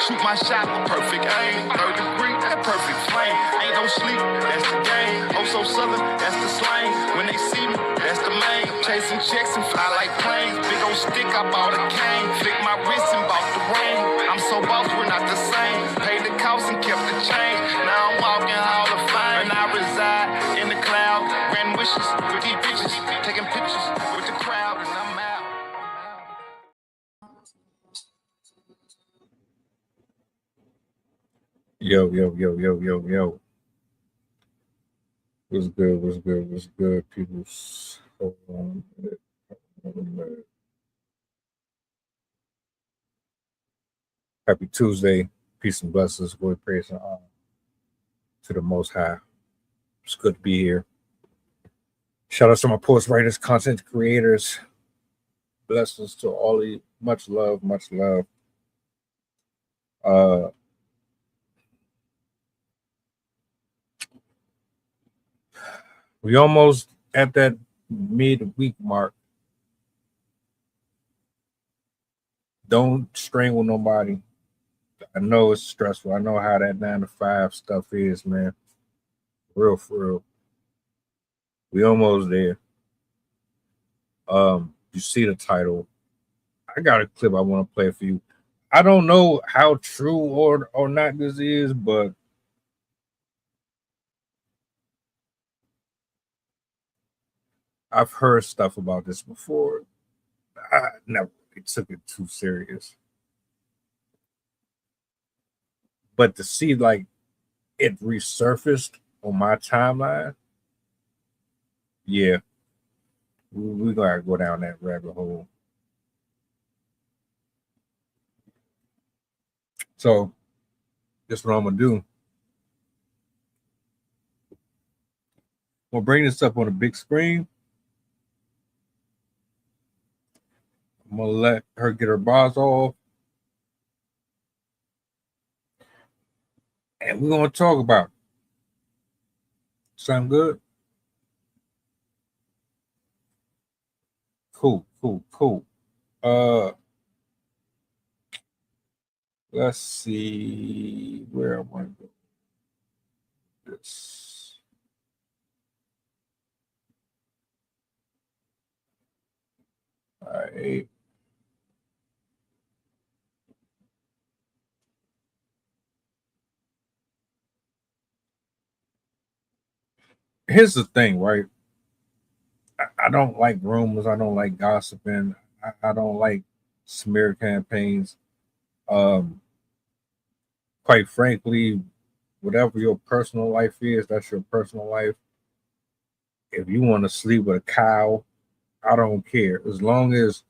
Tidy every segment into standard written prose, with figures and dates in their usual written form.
Shoot my shot with perfect aim. Third degree, that perfect flame. Ain't no sleep, that's the game. Oh, so southern, that's the slang. When they see me, that's the main. Chasing checks and fly like planes. Big old stick, I bought a cane. Flick my wrist and bought the ring. I'm so boss, we're not the same. Paid the cost and kept the change. Now I'm walking Hall of Fame. And I reside in the cloud. Grand wishes with these bitches. Taking pictures with the crowd and I'm out. Yo. What's good, people? Hold on a minute. Happy Tuesday. Peace and blessings. Glory, praise, and honor to the Most High. It's good to be here. Shout out to my poets, writers, content creators. Blessings to all of you. Much love. We almost at that midweek mark. Don't strangle nobody. I know it's stressful. I know how that 9 to 5 stuff is, man. For real. We almost there. You see the title. I got a clip I want to play for you. I don't know how true or not this is, but I've heard stuff about this before. I never really took it too serious. But to see like it resurfaced on my timeline, yeah, we gotta go down that rabbit hole. So that's what I'm gonna do. We'll bring this up on the big screen. I'm gonna let her get her bars off. And we're gonna talk about it. Sound good? Cool. Let's see where I want to go. This. All right. Here's the thing, right? I don't like rumors. I don't like gossiping. I don't like smear campaigns. Quite frankly, whatever your personal life is, that's your personal life. If you want to sleep with a cow, I don't care. As long as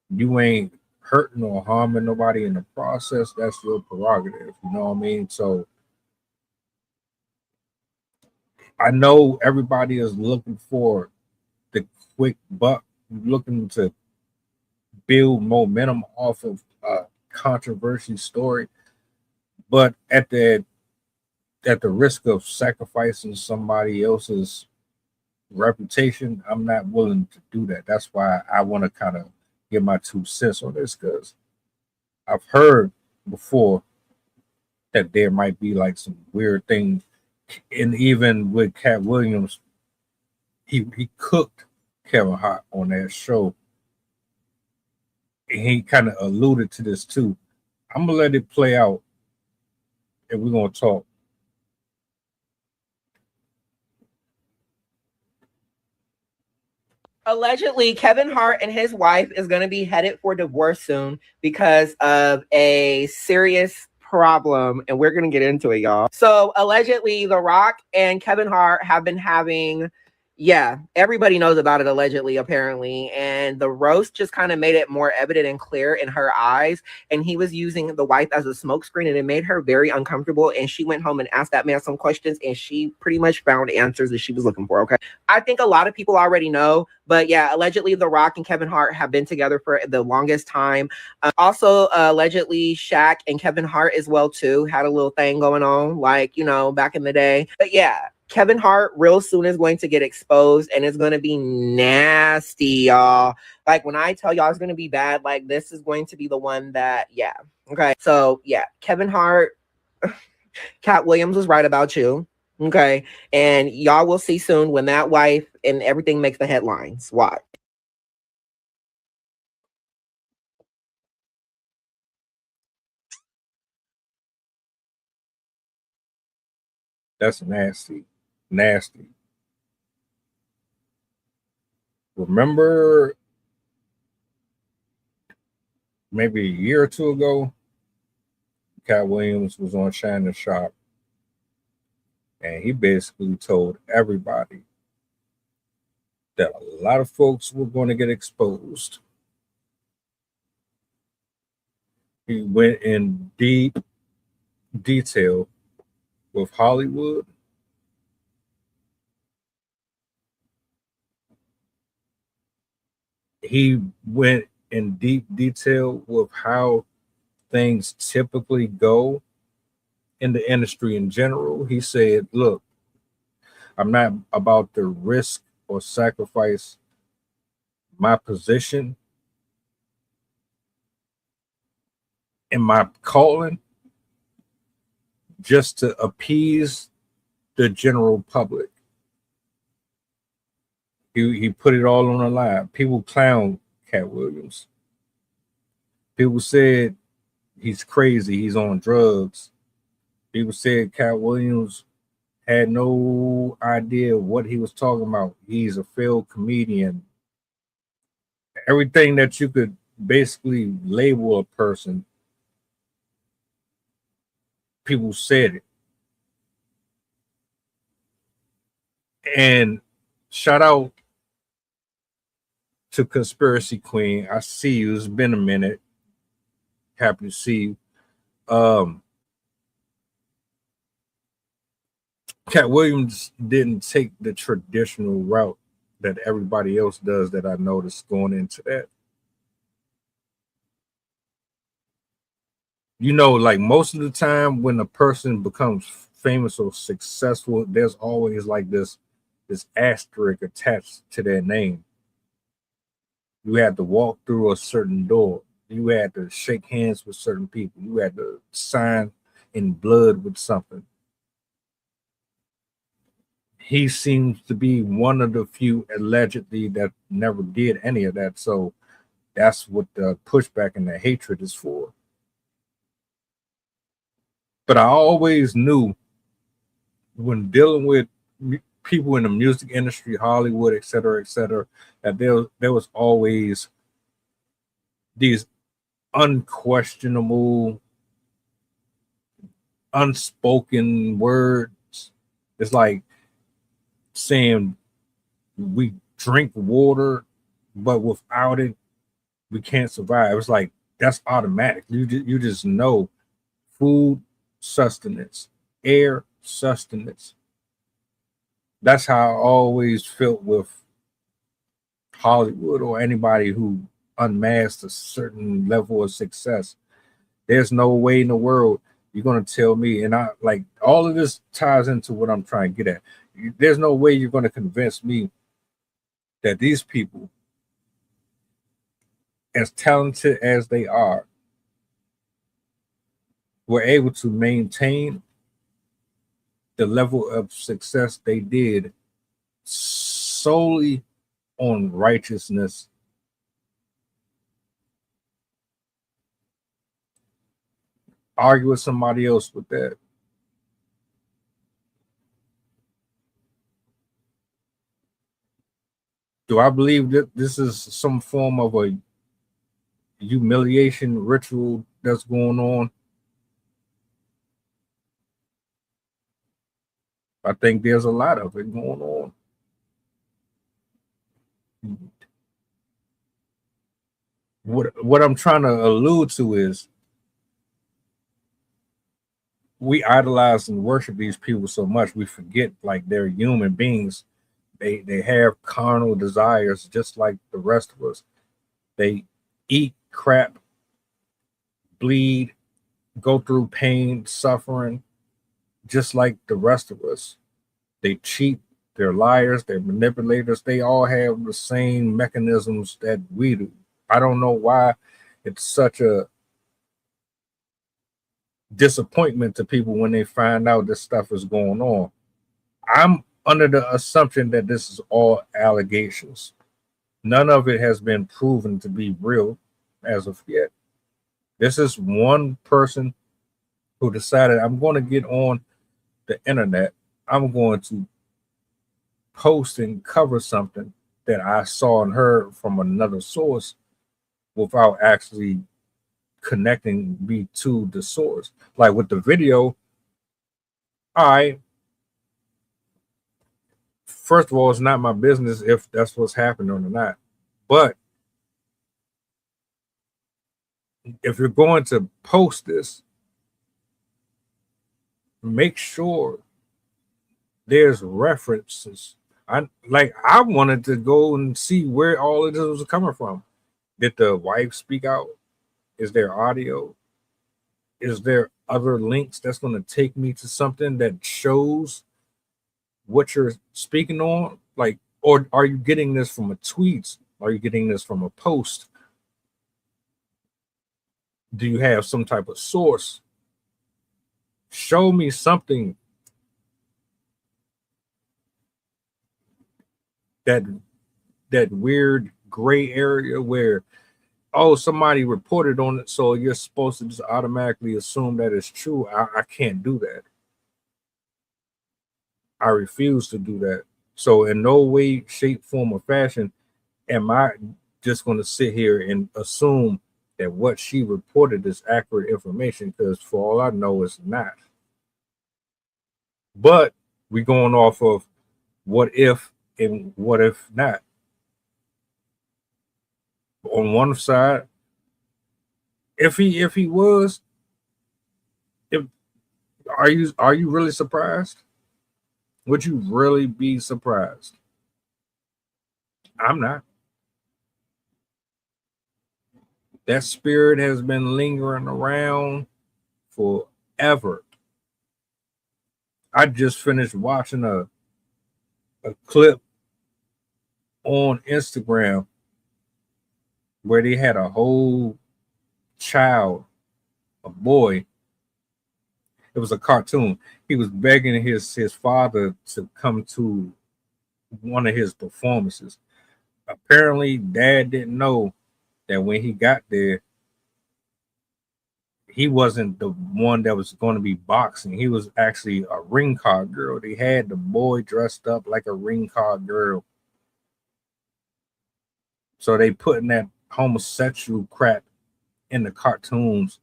you ain't hurting or harming nobody in the process, that's your prerogative. You know what I mean? So I know everybody is looking for the quick buck, looking to build momentum off of a controversy story, but at the risk of sacrificing somebody else's reputation, I'm not willing to do that. That's why I want to kind of get my 2 cents on this, because I've heard before that there might be like some weird things. And even with Cat Williams, he cooked Kevin Hart on that show. And he kind of alluded to this too. I'm gonna let it play out, and we're gonna talk. Allegedly, Kevin Hart and his wife is going to be headed for divorce soon because of a serious problem, and we're going to get into it, y'all. So allegedly, The Rock and Kevin Hart have been having, everybody knows about it allegedly, apparently, and the roast just kind of made it more evident and clear in her eyes, and he was using the wife as a smokescreen, and it made her very uncomfortable, and she went home and asked that man some questions, and she pretty much found answers that she was looking for, okay? I think a lot of people already know, but yeah, allegedly The Rock and Kevin Hart have been together for the longest time. Also, allegedly Shaq and Kevin Hart as well too had a little thing going on, like, you know, back in the day. But yeah, Kevin Hart real soon is going to get exposed, and it's going to be nasty, y'all. Like, when I tell y'all it's going to be bad, like, this is going to be the one that, yeah. Okay. So, yeah, Kevin Hart, Cat Williams was right about you. Okay. And y'all will see soon when that wife and everything makes the headlines. Watch. That's nasty. Nasty. Remember maybe a year or two ago, Cat Williams was on Shannon Sharp, and he basically told everybody that a lot of folks were going to get exposed. He went in deep detail with Hollywood. He went in deep detail with how things typically go in the industry in general. He said, look, I'm not about to risk or sacrifice my position and my calling just to appease the general public. He put it all on the line. People clown Cat Williams. People said he's crazy, he's on drugs. People said Cat Williams had no idea what he was talking about. He's a failed comedian. Everything that you could basically label a person, people said it. And shout out to Conspiracy Queen. I see you. It's been a minute. Happy to see you. Cat Williams didn't take the traditional route that everybody else does that I noticed going into that. You know, like most of the time when a person becomes famous or successful, there's always like this asterisk attached to their name. You had to walk through a certain door. You had to shake hands with certain people. You had to sign in blood with something. He seems to be one of the few allegedly that never did any of that. So that's what the pushback and the hatred is for. But I always knew when dealing with people in the music industry, Hollywood, et cetera, that there was always these unquestionable, unspoken words. It's like saying we drink water, but without it, we can't survive. It's like that's automatic. You just know food, sustenance, air, sustenance. That's how I always felt with Hollywood or anybody who unmasked a certain level of success. There's no way in the world you're going to tell me, and I like all of this ties into what I'm trying to get at. There's no way you're going to convince me that these people, as talented as they are, were able to maintain the level of success they did solely on righteousness. Argue with somebody else with that. Do I believe that this is some form of a humiliation ritual that's going on? I think there's a lot of it going on. What I'm trying to allude to is we idolize and worship these people so much we forget like they're human beings. They have carnal desires just like the rest of us. They eat crap, bleed, go through pain, suffering, just like the rest of us. They cheat, they're liars, they're manipulators. They all have the same mechanisms that we do. I don't know why it's such a disappointment to people when they find out this stuff is going on. I'm under the assumption that this is all allegations. None of it has been proven to be real as of yet. This is one person who decided, I'm going to get on the internet. I'm going to post and cover something that I saw and heard from another source without actually connecting me to the source. Like with the video, first of all, it's not my business if that's what's happening or not. But if you're going to post this, make sure there's references. I wanted to go and see where all of this was coming from. Did the wife speak out? Is there audio? Is there other links that's going to take me to something that shows what you're speaking on? Like, or are you getting this from a tweet? Are you getting this from a post? Do you have some type of source? Show me something that weird gray area where, oh, somebody reported on it, so you're supposed to just automatically assume that it's true. I can't do that. I refuse to do that. So in no way, shape, form, or fashion am I just going to sit here and assume that what she reported is accurate information, because for all I know, it's not. But we're going off of what if and what if not. On one side, if he was, are you really surprised? Would you really be surprised? I'm not. That spirit has been lingering around forever. I just finished watching a clip on Instagram where they had a whole child, a boy. It was a cartoon. He was begging his father to come to one of his performances. Apparently, dad didn't know that when he got there, he wasn't the one that was going to be boxing. He was actually a ring card girl. They had the boy dressed up like a ring card girl. So they putting that homosexual crap in the cartoons.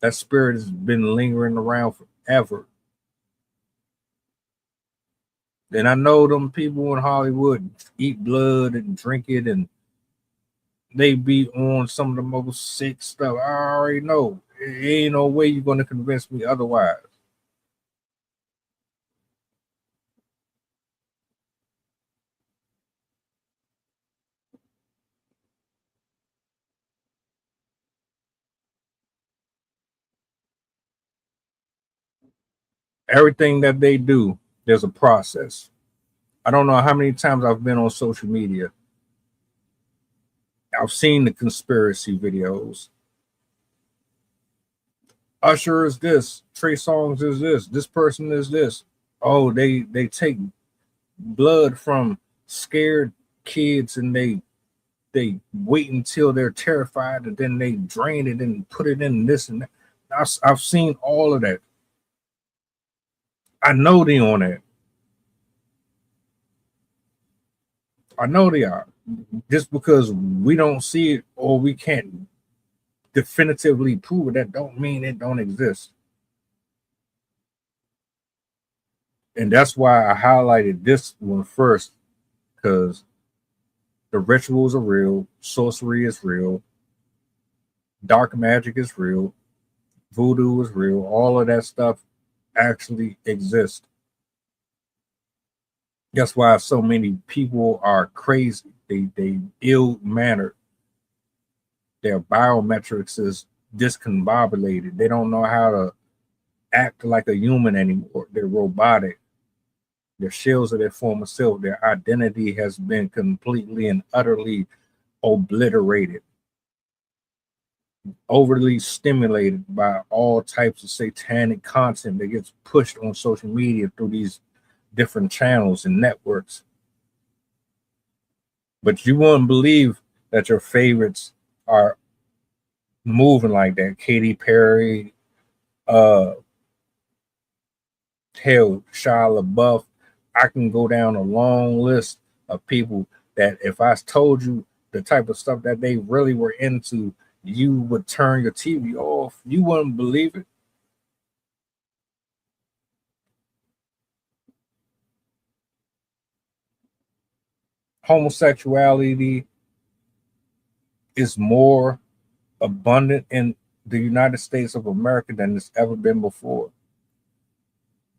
That spirit has been lingering around forever. And I know them people in Hollywood eat blood and drink it, and they be on some of the most sick stuff. I already know. Ain't no way you're going to convince me otherwise. Everything that they do, there's a process. I don't know how many times I've been on social media. I've seen the conspiracy videos. Usher is this. Trey Songz is this. This person is this. Oh, they take blood from scared kids and they wait until they're terrified and then they drain it and put it in this and that. I've seen all of that. I know they on that. I know they are. Just because we don't see it or we can't definitively prove it, that don't mean it don't exist. And that's why I highlighted this one first, because the rituals are real, sorcery is real, dark magic is real, voodoo is real, all of that stuff actually exists. That's why so many people are crazy. They ill-mannered. Their biometrics is discombobulated. They don't know how to act like a human anymore. They're robotic. They're shells of their former self. Their identity has been completely and utterly obliterated, overly stimulated by all types of satanic content that gets pushed on social media through these different channels and networks. But you wouldn't believe that your favorites are moving like that. Katy Perry, hell, Shia LaBeouf. I can go down a long list of people that if I told you the type of stuff that they really were into, you would turn your TV off. You wouldn't believe it. Homosexuality is more abundant in the United States of America than it's ever been before.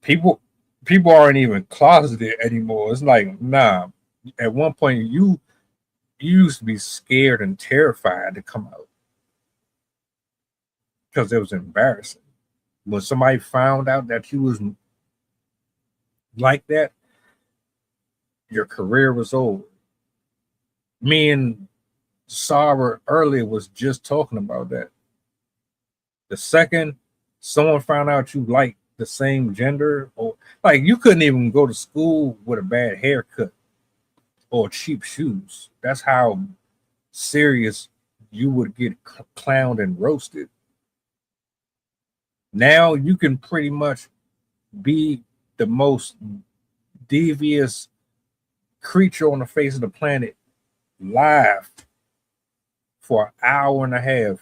People aren't even closeted anymore. It's like, nah. At one point, you used to be scared and terrified to come out because it was embarrassing. When somebody found out that you was like that, your career was over. Me and Sarah earlier was just talking about that. The second someone found out you like the same gender, or like you couldn't even go to school with a bad haircut or cheap shoes. That's how serious you would get clowned and roasted. Now you can pretty much be the most devious creature on the face of the planet live for an hour and a half,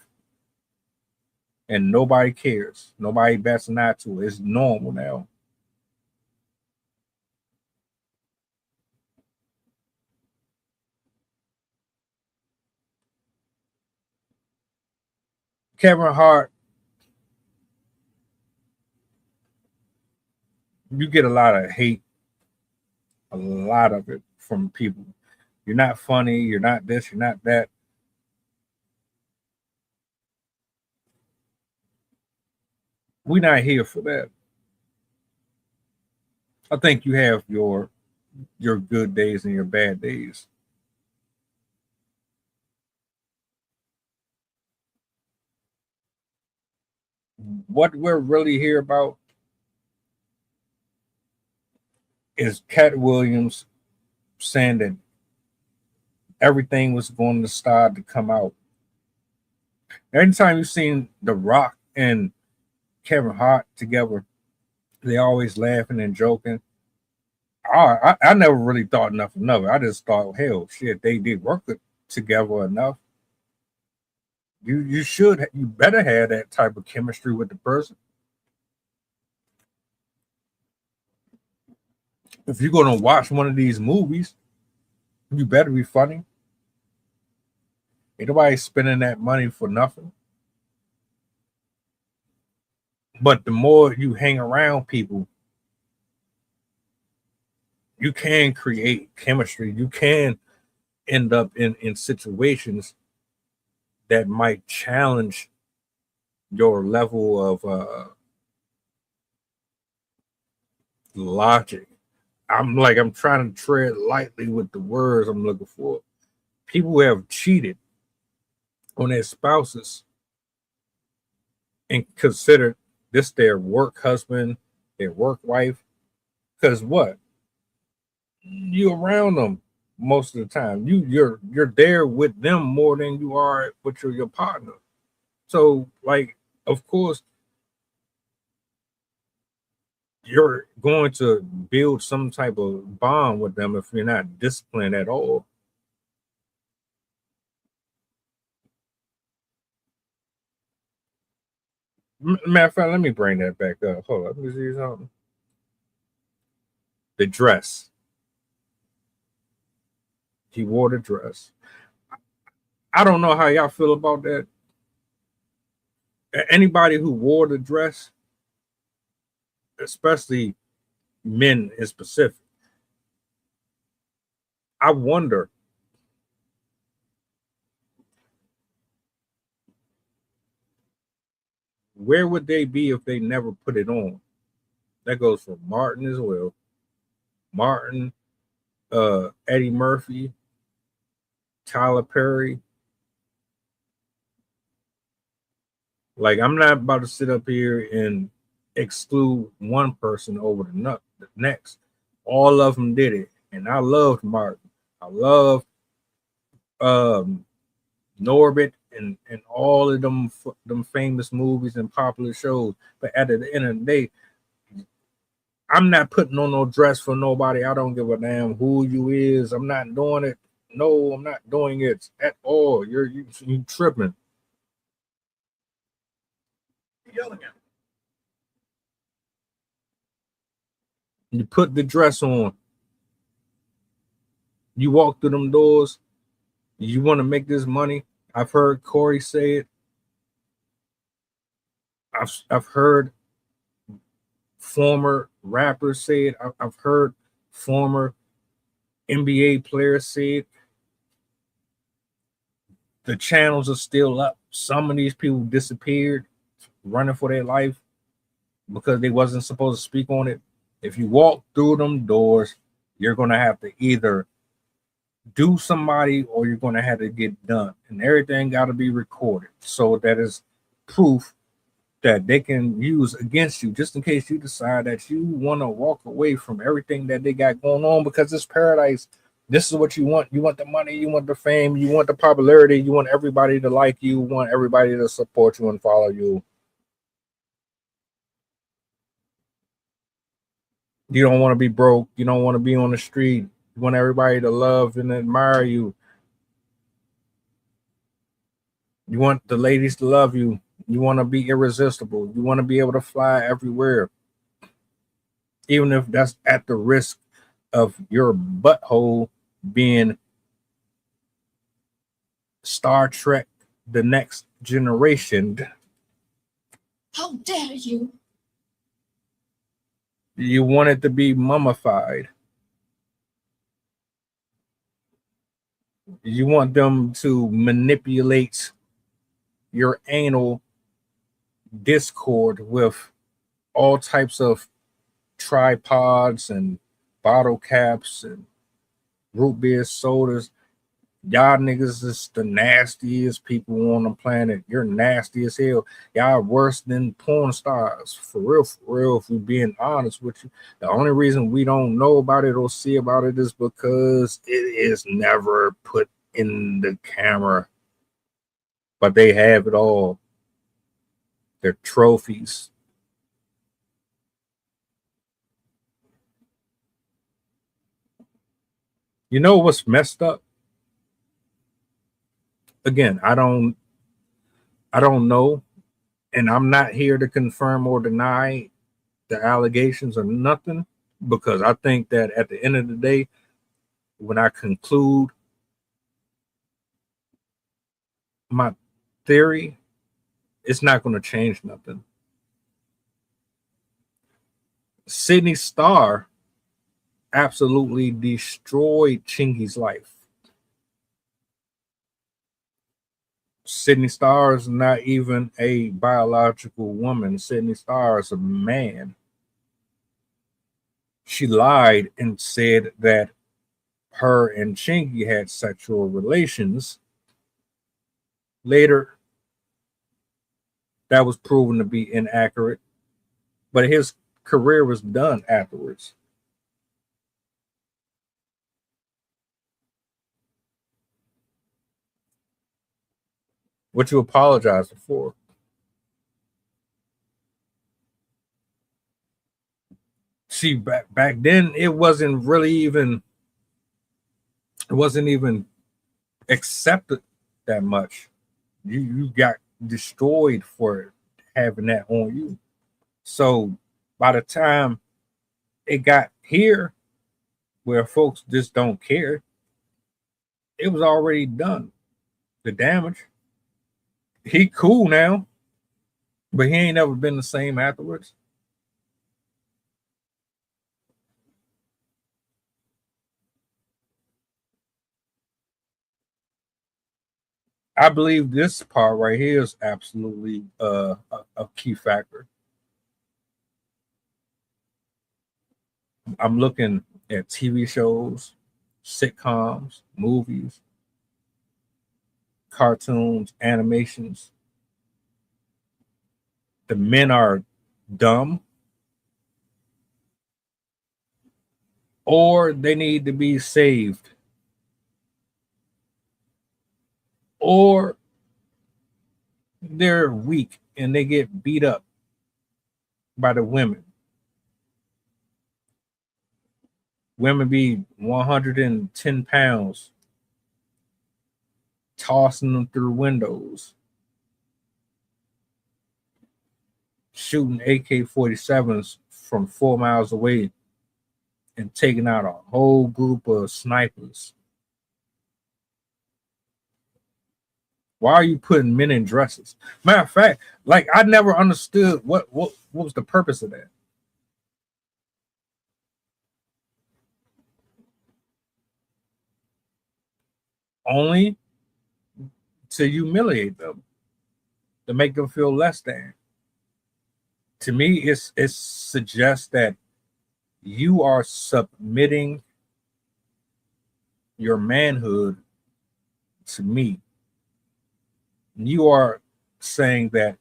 and nobody cares. Nobody bats an eye to it. It's normal now. Kevin Hart, you get a lot of hate, a lot of it from people. You're not funny. You're not this. You're not that. We're not here for that. I think you have your good days and your bad days. What we're really here about is Cat Williams saying that everything was going to start to come out. Anytime you've seen The Rock and Kevin Hart together, they always laughing and joking. I never really thought nothing of it. I just thought, hell, shit, they did work together enough. You better have that type of chemistry with the person. If you're gonna watch one of these movies, you better be funny. Ain't nobody spending that money for nothing. But the more you hang around people, you can create chemistry. You can end up in situations that might challenge your level of logic. I'm trying to tread lightly with the words I'm looking for. People who have cheated on their spouses and considered this their work husband, their work wife. Because what? You around them most of the time. You're there with them more than you are with your partner. So, like, of course, you're going to build some type of bond with them if you're not disciplined at all. Matter of fact, let me bring that back up. Hold on, let me see something. The dress. He wore the dress. I don't know how y'all feel about that. Anybody who wore the dress, especially men in specific, I wonder where would they be if they never put it on? That goes for Martin as well. Martin, Eddie Murphy, Tyler Perry. Like, I'm not about to sit up here and exclude one person over the next. All of them did it, and I loved Martin. I loved Norbit and all of them famous movies and popular shows. But at the end of the day, I'm not putting on no dress for nobody. I don't give a damn who you is. I'm not doing it. No, I'm not doing it at all. You tripping. You're yelling at me. You put the dress on. You walk through them doors. You want to make this money. I've heard Corey say it. I've heard former rappers say it. I've heard former NBA players say it. The channels are still up. Some of these people disappeared, running for their life because they wasn't supposed to speak on it. If you walk through them doors, you're going to have to either do somebody or you're going to have to get done. And everything got to be recorded. So that is proof that they can use against you, just in case you decide that you want to walk away from everything that they got going on, because it's paradise. This is what you want. You want the money, you want the fame, you want the popularity, you want everybody to like you, want everybody to support you and follow you. You don't want to be broke. You don't want to be on the street. You want everybody to love and admire you. You want the ladies to love you. You want to be irresistible. You want to be able to fly everywhere, even if that's at the risk of your butthole being Star Trek The Next Generation. How dare you? You want it to be mummified. You want them to manipulate your anal discord with all types of tripods and bottle caps and root beer sodas. Y'all niggas is the nastiest people on the planet. You're nasty as hell. Y'all worse than porn stars. For real, if we're being honest with you. The only reason we don't know about it or see about it is because it is never put in the camera. But they have it all. They're trophies. You know what's messed up? Again, I don't know, and I'm not here to confirm or deny the allegations or nothing, because I think that at the end of the day, when I conclude my theory, it's not going to change nothing. Sydney Starr absolutely destroyed Chingy's life. Sydney Starr is not even a biological woman. Sydney Starr is a man. She lied and said that her and Chingy had sexual relations. Later, that was proven to be inaccurate, but his career was done afterwards. What you apologizing for? See, back then it wasn't even accepted that much. You got destroyed for having that on you. So by the time it got here, where folks just don't care, it was already done. The damage. He cool now, but he ain't never been the same afterwards. I believe this part right here is absolutely a key factor. I'm looking at TV shows, sitcoms, movies, cartoons, animations. The men are dumb or they need to be saved or they're weak and they get beat up by the women. Women be 110 pounds, tossing them through windows, shooting AK-47s from 4 miles away and taking out a whole group of snipers. Why are you putting men in dresses? Matter of fact, like I never understood what was the purpose of that. Only to humiliate them, to make them feel less than. To me, it suggests that you are submitting your manhood to me. You are saying that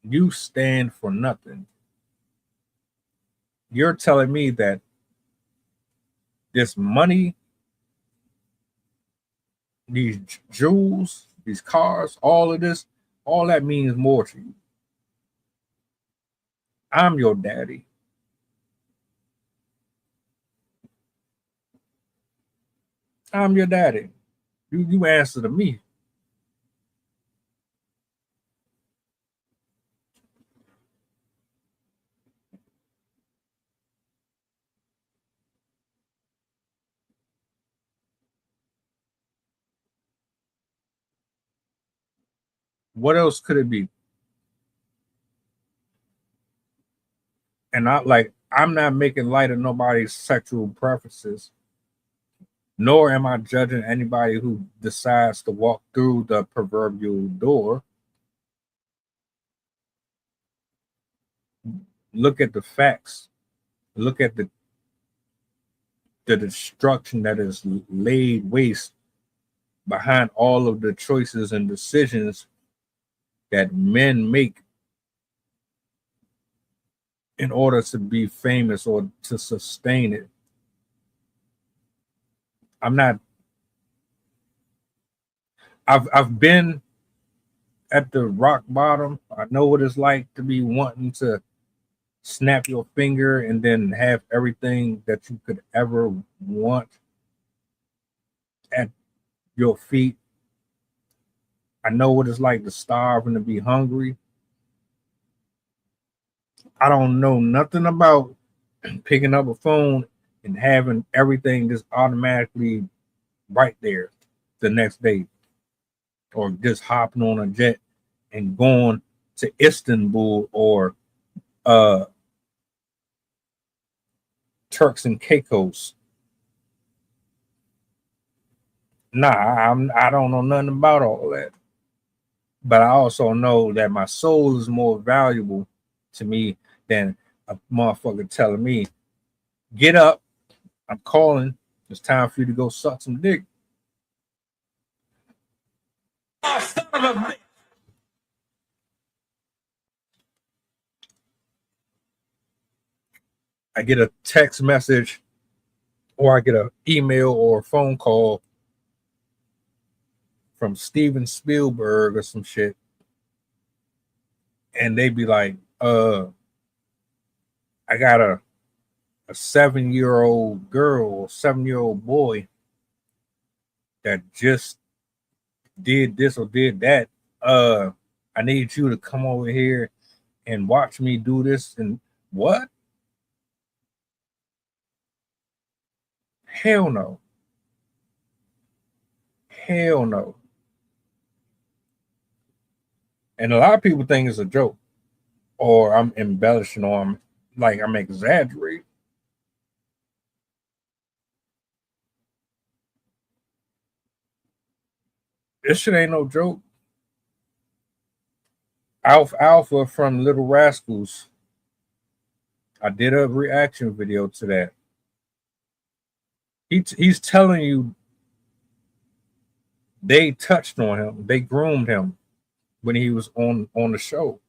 you stand for nothing. You're telling me that this money, these jewels, these cars, all of this, all that means more to you. I'm your daddy. I'm your daddy. You answer to me. What else could it be? And I'm not making light of nobody's sexual preferences, nor am I judging anybody who decides to walk through the proverbial door. Look at the facts. Look at the destruction that is laid waste behind all of the choices and decisions that men make in order to be famous or to sustain it. I've been at the rock bottom. I know what it's like to be wanting to snap your finger and then have everything that you could ever want at your feet. I know what it's like to starve and to be hungry. I don't know nothing about picking up a phone and having everything just automatically right there the next day, or just hopping on a jet and going to Istanbul or Turks and Caicos. Nah, I don't know nothing about all that. But I also know that my soul is more valuable to me than a motherfucker telling me, get up, I'm calling, it's time for you to go suck some dick. Oh, son of a bitch. I get a text message or I get an email or a phone call from Steven Spielberg or some shit. And they be like, I got a 7-year-old girl or 7-year-old boy that just did this or did that. I need you to come over here and watch me do this. And what? Hell no. Hell no. And a lot of people think it's a joke, or I'm embellishing, or I'm exaggerating. This shit ain't no joke. Alpha from Little Rascals. I did a reaction video to that. He's telling you they touched on him, they groomed him when he was on the show.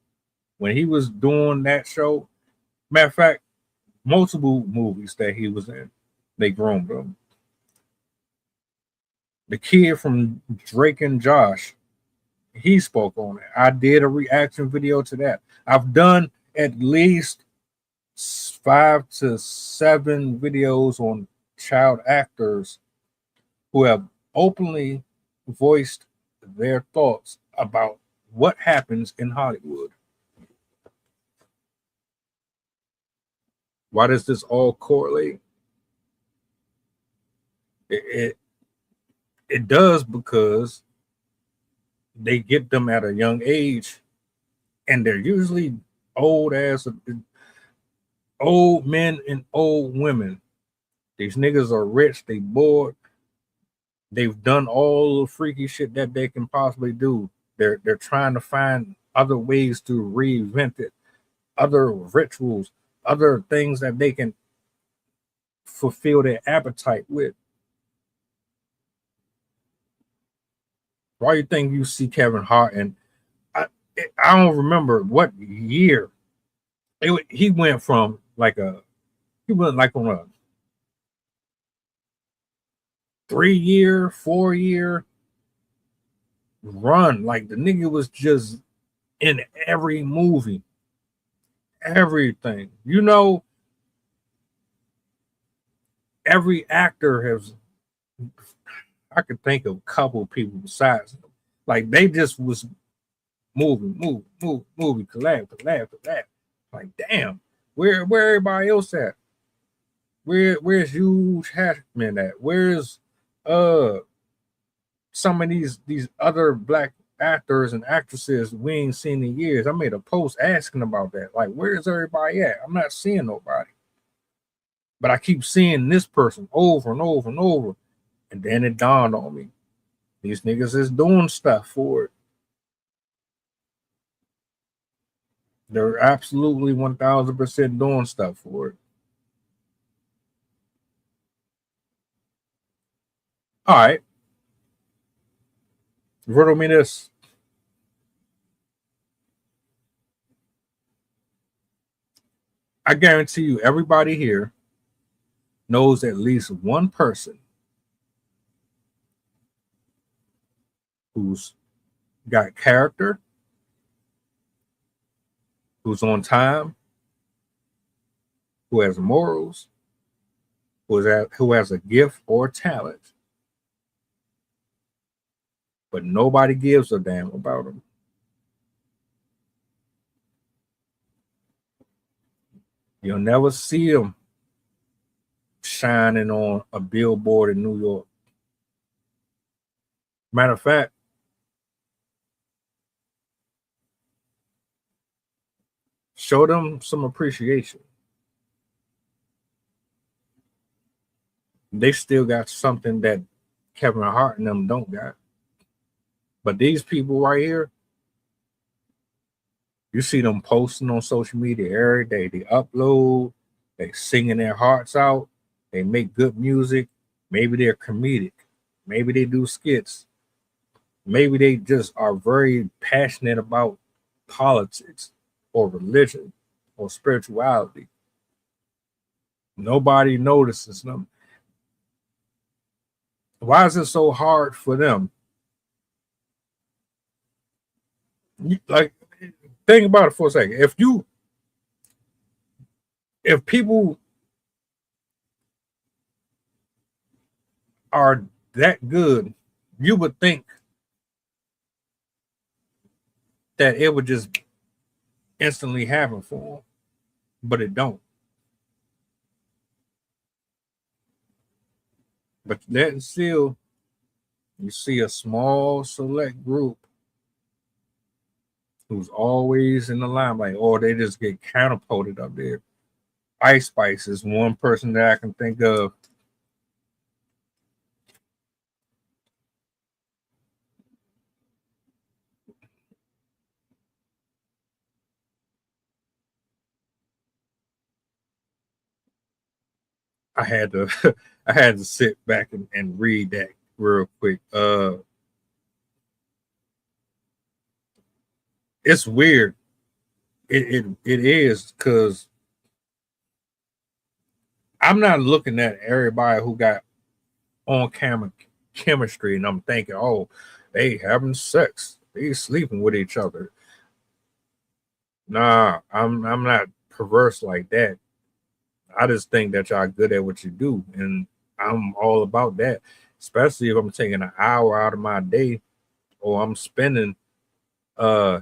When he was doing that show, matter of fact, multiple movies that he was in, they groomed him. The kid from Drake and Josh, he spoke on it. I did a reaction video to that. I've done at least 5 to 7 videos on child actors who have openly voiced their thoughts about what happens in Hollywood. Why does this all correlate? It does because they get them at a young age, and they're usually old men and old women. These niggas are rich, they bored, they've done all the freaky shit that they can possibly do. They're trying to find other ways to reinvent it, other rituals, other things that they can fulfill their appetite with. Why do you think you see Kevin Hart? And I don't remember what year he went from he went like on a 3-year, 4-year run. Like the nigga was just in every movie, everything. You know, every actor has. I could think of a couple of people besides him. Like they just was moving, collab. Like damn, where everybody else at? Where's Hugh Jackman at? Where's some of these other black actors and actresses we ain't seen in years? I made a post asking about that. Like, where's everybody at? I'm not seeing nobody. But I keep seeing this person over and over and over. And then it dawned on me. These niggas is doing stuff for it. They're absolutely 1000% doing stuff for it. All right. Riddle me this. I guarantee you, everybody here knows at least one person who's got character, who's on time, who has morals, who has a gift or talent, but nobody gives a damn about them. You'll never see them shining on a billboard in New York. Matter of fact, show them some appreciation. They still got something that Kevin Hart and them don't got. But these people right here, you see them posting on social media every day. They upload, they singing their hearts out, they make good music. Maybe they're comedic. Maybe they do skits. Maybe they just are very passionate about politics or religion or spirituality. Nobody notices them. Why is it so hard for them? Like, think about it for a second. If people are that good, you would think that it would just instantly happen for them, but it don't. But then still, you see a small select group who's always in the limelight, or they just get catapulted up there. Ice Spice is one person that I can think of. I had to I had to sit back and read that real quick. It's weird. It is because I'm not looking at everybody who got on camera chemistry and I'm thinking, oh, they having sex, they sleeping with each other. Nah, I'm not perverse like that. I just think that y'all good at what you do, and I'm all about that. Especially if I'm taking an hour out of my day, or I'm spending uh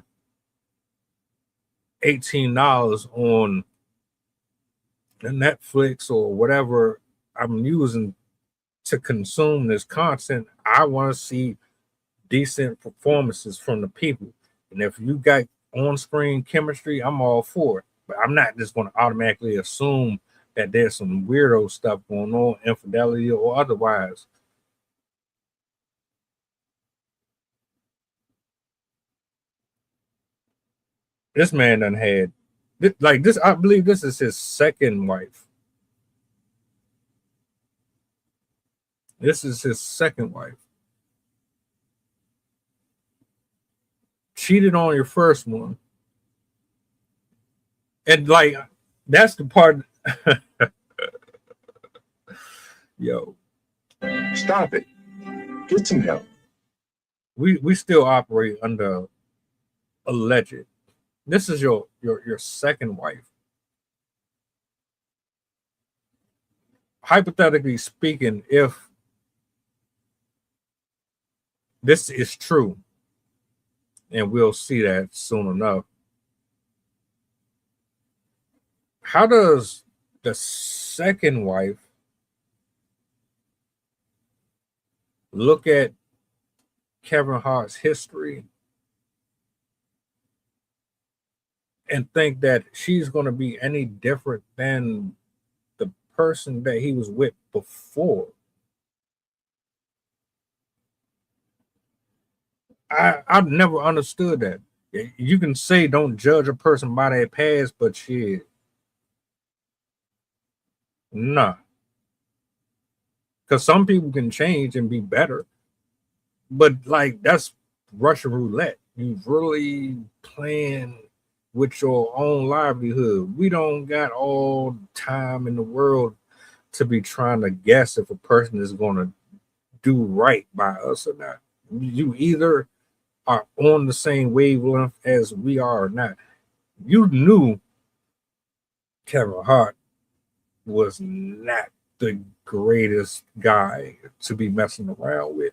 $18 on Netflix or whatever I'm using to consume this content. I want to see decent performances from the people, and if you got on-screen chemistry, I'm all for it. But I'm not just going to automatically assume that there's some weirdo stuff going on, infidelity or otherwise. This man done had like this. I believe this is his second wife. This is his second wife. Cheated on your first one, and like that's the part. Yo, Stop it. Get some help. we still operate under alleged. This is your second wife. Hypothetically speaking, if this is true, and we'll see that soon enough, how does the second wife look at Kevin Hart's history and think that she's going to be any different than the person that he was with before? I've never understood that. You can say don't judge a person by their past, but shit, nah. Because some people can change and be better, but like that's Russian roulette. You really playing with your own livelihood. We don't got all the time in the world to be trying to guess if a person is going to do right by us or not. You either are on the same wavelength as we are or not. You knew Kevin Hart was not the greatest guy to be messing around with,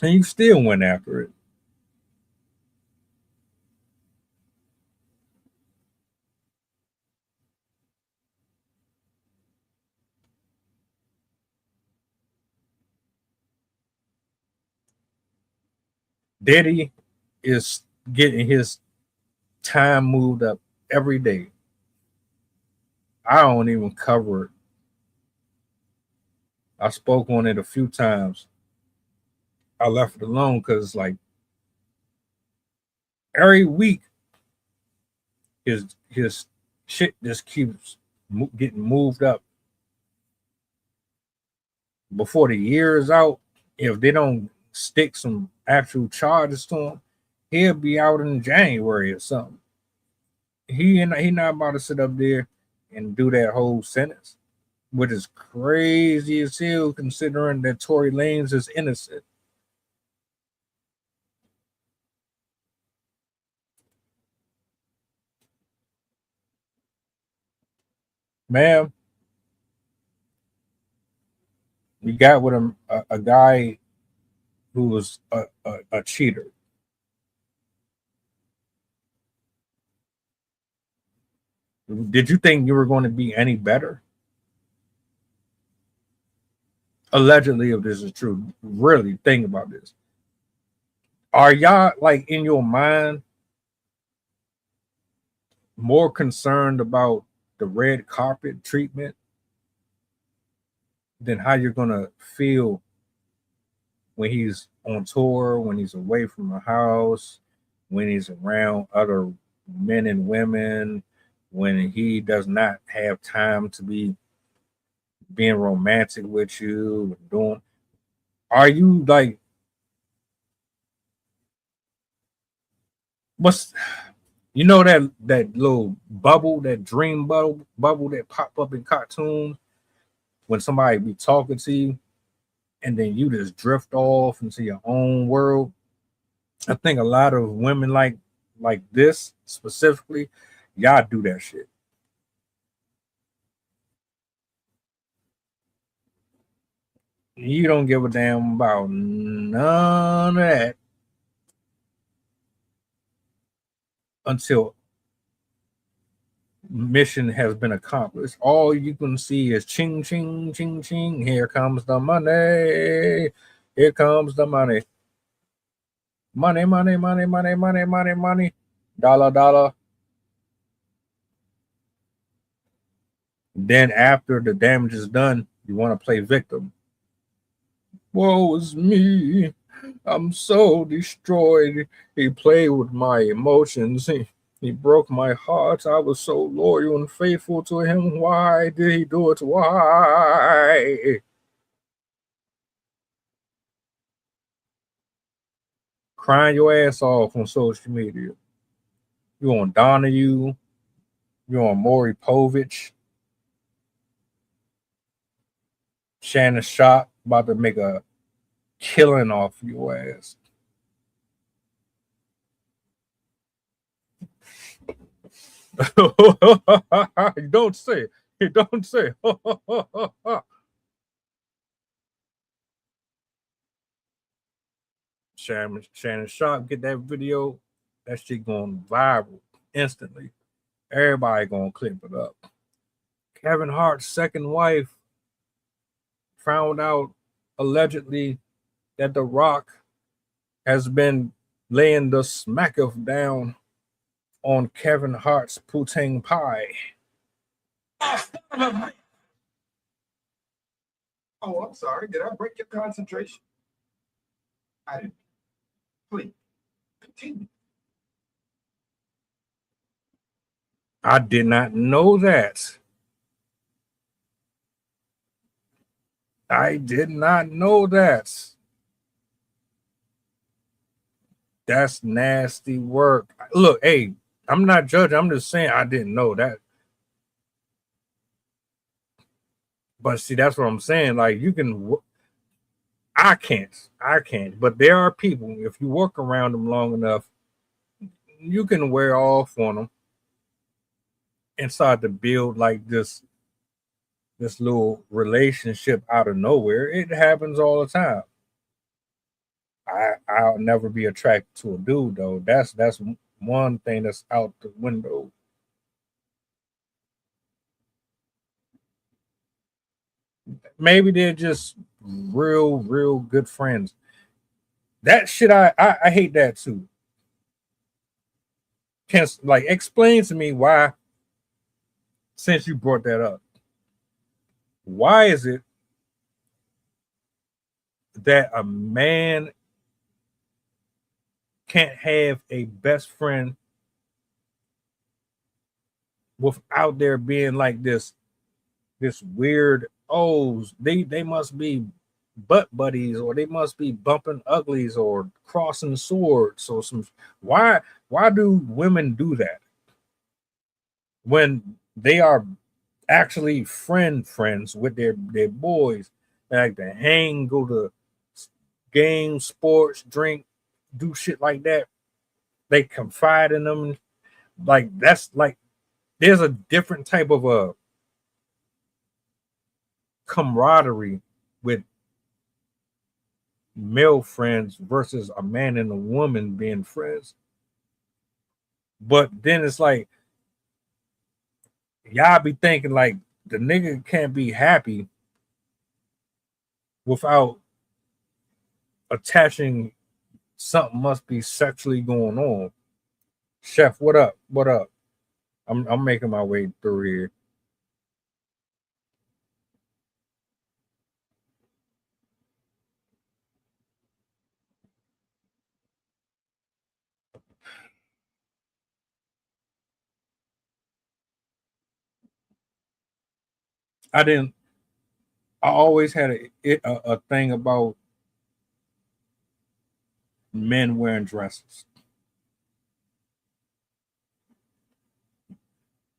and you still went after it. Diddy is getting his time moved up every day. I don't even cover it. I spoke on it a few times. I left it alone because, like, every week his shit just keeps getting moved up. Before the year is out, if they don't stick some actual charges to him, he'll be out in January or something. He not about to sit up there and do that whole sentence, which is crazy as hell considering that Tory Lanez is innocent. Ma'am, you got with him a guy who was a cheater. Did you think you were going to be any better? Allegedly, if this is true, really think about this. Are y'all like in your mind more concerned about the red carpet treatment than how you're gonna feel when he's on tour, when he's away from the house, when he's around other men and women, when he does not have time to be being romantic with you, doing, are you like, what's, you know, that little bubble, that dream bubble that pop up in cartoons when somebody be talking to you and then you just drift off into your own world? I think a lot of women like this specifically, y'all do that shit. You don't give a damn about none of that until mission has been accomplished. All you can see is ching ching ching ching. Here comes the money. Here comes the money. Money, money, money, money, money, money, money. Dollar, dollar. Then after the damage is done, you want to play victim. Woe is me. I'm so destroyed. He played with my emotions. He broke my heart. I was so loyal and faithful to him. Why did he do it? Why? Crying your ass off on social media. You on Donahue. You on Maury Povich. Shannon Sharp about to make a killing off your ass. You don't say. You don't say. Shannon Sharp get that video. That shit going viral instantly. Everybody gonna clip it up. Kevin Hart's second wife found out allegedly that The Rock has been laying the smack of down on Kevin Hart's poutine pie. Oh, I'm sorry. Did I break your concentration? I didn't. Please, continue. I did not know that. I did not know that. That's nasty work. Look, hey, I'm not judging. I'm just saying I didn't know that. But see, that's what I'm saying. Like, you can, I can't. But there are people, if you work around them long enough, you can wear off on them and start to build like this little relationship out of nowhere. It happens all the time. I'll never be attracted to a dude though. That's one thing that's out the window. Maybe they're just real good friends. That shit, I hate that too. Can, like, explain to me why, since you brought that up, why is it that a man can't have a best friend without there being like this weird, oh, they must be butt buddies, or they must be bumping uglies or crossing swords or some, why do women do that when they are actually friends with their boys? They like to hang, go to games, sports, drink, do shit like that. They confide in them. Like, that's like, there's a different type of a camaraderie with male friends versus a man and a woman being friends. But then it's like, y'all be thinking like the nigga can't be happy without attaching something must be sexually going on. Chef, what up? What up? I'm making my way through here. I didn't. I always had a thing about men wearing dresses.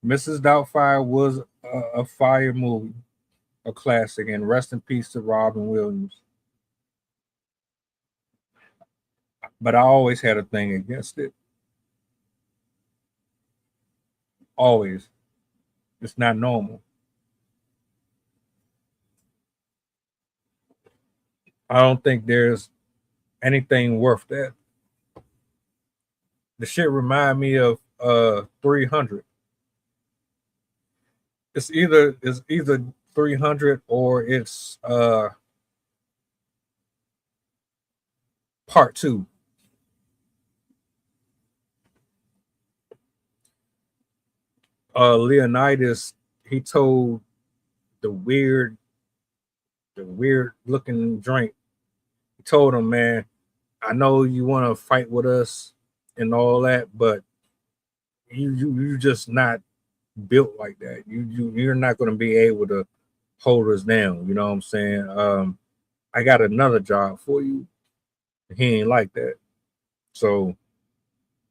Mrs. Doubtfire was a fire movie, a classic, and rest in peace to Robin Williams. But I always had a thing against it. Always. It's not normal. I don't think there's anything worth that. The shit remind me of 300. It's either 300 or it's part 2. Leonidas, he told the weird looking drink. He told him, man, I know you want to fight with us and all that, but you just not built like that. You're not going to be able to hold us down. You know what I'm saying? I got another job for you. He ain't like that, so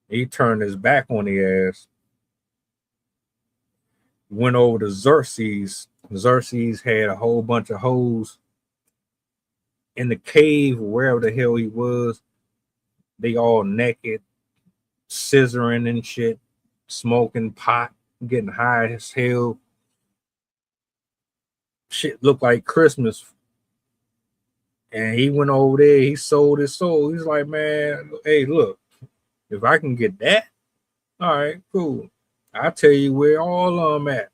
he turned his back on the ass. Went over to Xerxes. Xerxes had a whole bunch of hoes in the cave, wherever the hell he was. They all naked, scissoring and shit, smoking pot, getting high as hell. Shit looked like Christmas. And he went over there, he sold his soul. He's like, man, hey, look, if I can get that, all right, cool. I'll tell you where all of them at.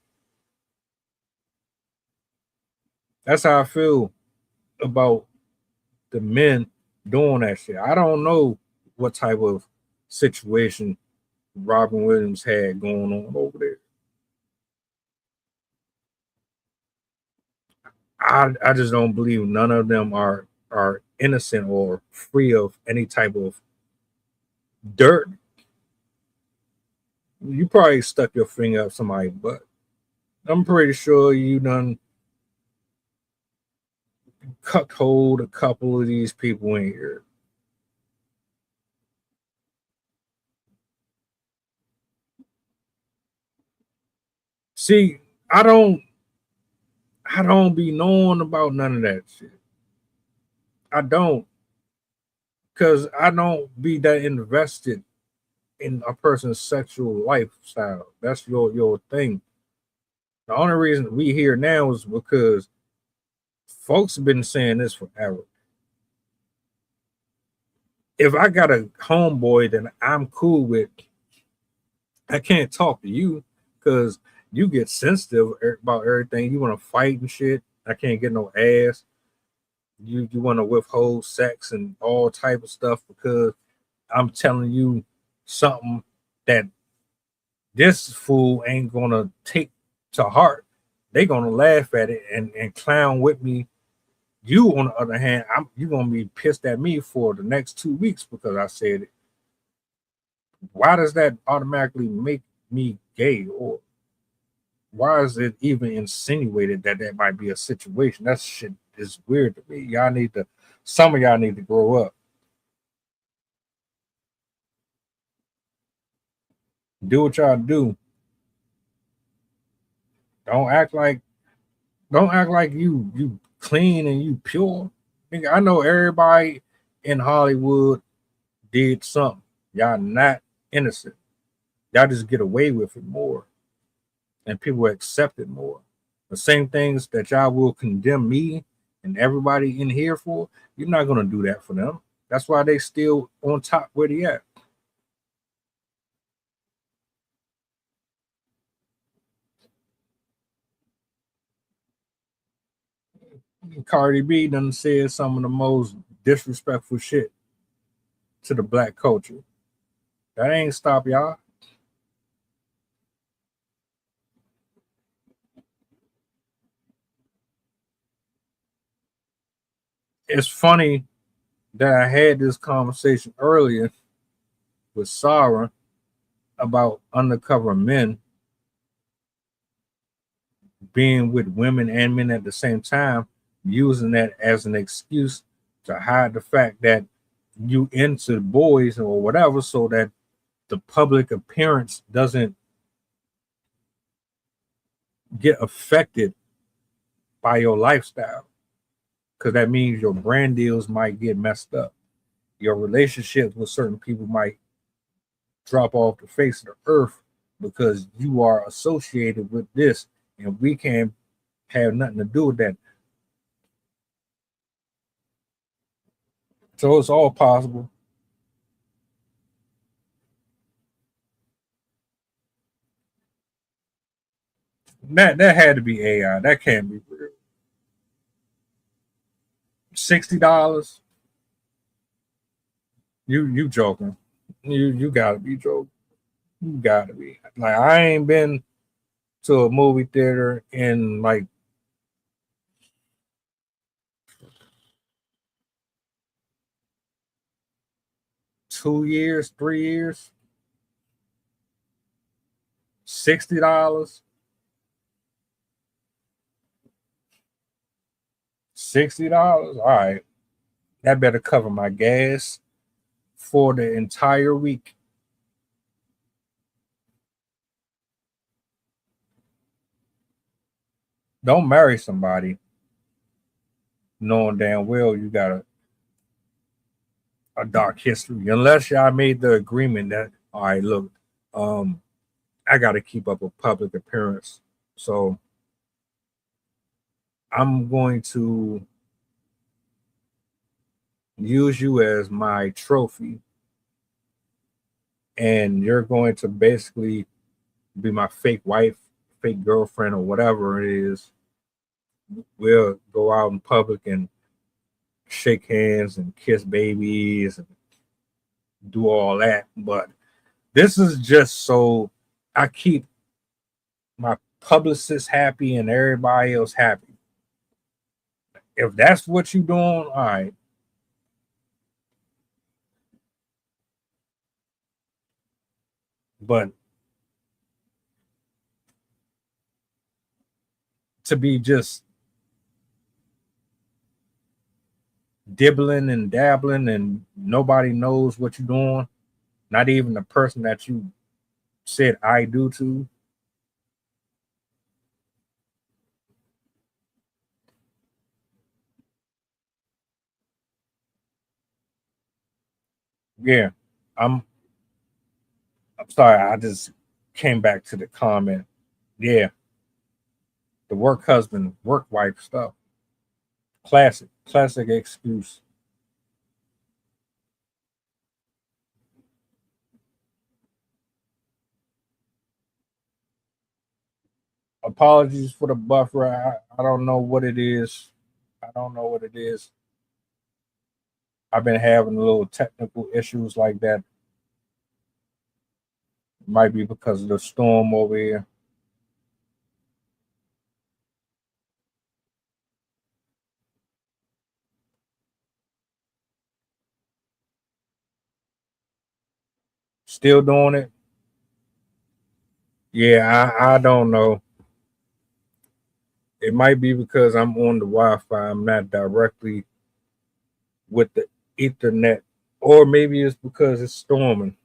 That's how I feel about the men doing that shit. I don't know what type of situation Robin Williams had going on over there. I just don't believe none of them are innocent or free of any type of dirt. You probably stuck your finger up somebody's butt. I'm pretty sure you done cuckold a couple of these people in here. See, I don't be knowing about none of that shit. I don't, because I don't be that invested in a person's sexual lifestyle. That's your thing. The only reason we here now is because folks have been saying this forever. If I got a homeboy that I'm cool with, I can't talk to you because you get sensitive about everything. You want to fight and shit. I can't get no ass. You want to withhold sex and all type of stuff because I'm telling you something that this fool ain't gonna take to heart. They gonna laugh at it and clown with me. You, on the other hand, you gonna be pissed at me for the next 2 weeks because I said it. Why does that automatically make me gay, or why is it even insinuated that that might be a situation? That shit is weird to me. Some of y'all need to grow up. Do what y'all do. Don't act like you clean and you pure. Nigga, I know everybody in Hollywood did something. Y'all not innocent. Y'all just get away with it more. And people accept it more. The same things that y'all will condemn me and everybody in here for, you're not gonna do that for them. That's why they still on top where they at. Cardi B done said some of the most disrespectful shit to the black culture. That ain't stop y'all. It's funny that I had this conversation earlier with Sarah about undercover men being with women and men at the same time, using that as an excuse to hide the fact that you into boys or whatever, so that the public appearance doesn't get affected by your lifestyle. Because that means your brand deals might get messed up. Your relationships with certain people might drop off the face of the earth because you are associated with this, and we can't have nothing to do with that. So it's all possible. That had to be AI. That can't be real. $60? You joking? You gotta be joking. You gotta be. Like, I ain't been to a movie theater in like 2 years, 3 years. $60. $60. All right. That better cover my gas for the entire week. Don't marry somebody knowing damn well you got a dark history, unless y'all made the agreement that, all right, look, I got to keep up a public appearance, so I'm going to use you as my trophy, and you're going to basically be my fake wife, fake girlfriend, or whatever it is. We'll go out in public and shake hands and kiss babies and do all that. But this is just so I keep my publicist happy and everybody else happy. If that's what you're doing, all right. But to be just dibbling and dabbling and nobody knows what you're doing, not even the person that you said I do to. Yeah, I'm sorry, I just came back to the comment. Yeah, the work husband, work wife stuff. Classic excuse. Apologies for the buffer. I don't know what it is. I don't know what it is. I've been having a little technical issues like that. Might be because of the storm over here. Still doing it? Yeah, I don't know. It might be because I'm on the Wi-Fi. I'm not directly with the Ethernet, or maybe it's because it's storming.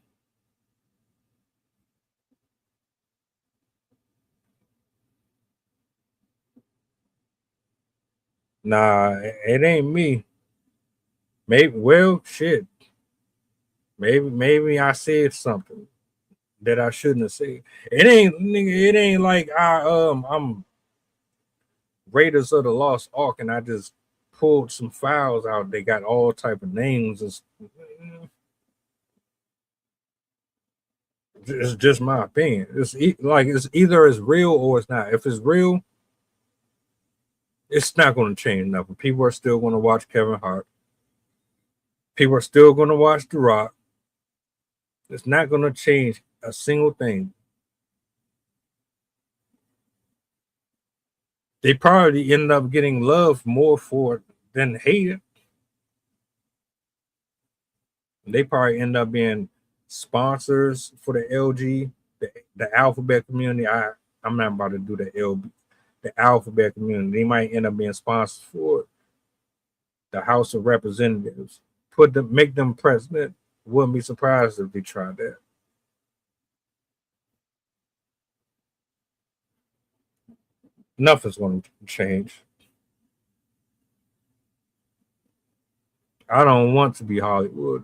Nah, it ain't me. Maybe, well, shit. Maybe I said something that I shouldn't have said. It ain't, nigga. It ain't like I'm Raiders of the Lost Ark and I just pulled some files out. They got all type of names. It's just my opinion. It's like it's either it's real or it's not. If it's real, it's not going to change nothing. People are still going to watch Kevin Hart. People are still going to watch The Rock. It's not going to change a single thing. They probably end up getting love more for it than hated. They probably end up being sponsors for the LG, the alphabet community. I'm not about to do the the alphabet community. They might end up being sponsors for the House of Representatives. Make them president. Wouldn't be surprised if they tried that. Nothing's going to change. I don't want to be Hollywood.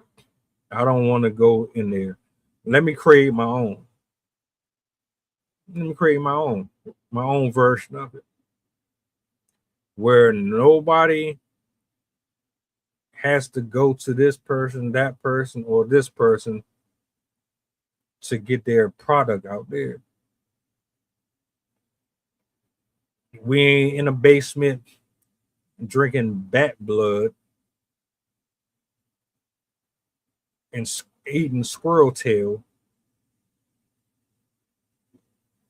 I don't want to go in there. Let me create my own. Let me create my own version of it, where nobody has to go to this person, that person, or this person to get their product out there. We ain't in a basement drinking bat blood and eating squirrel tail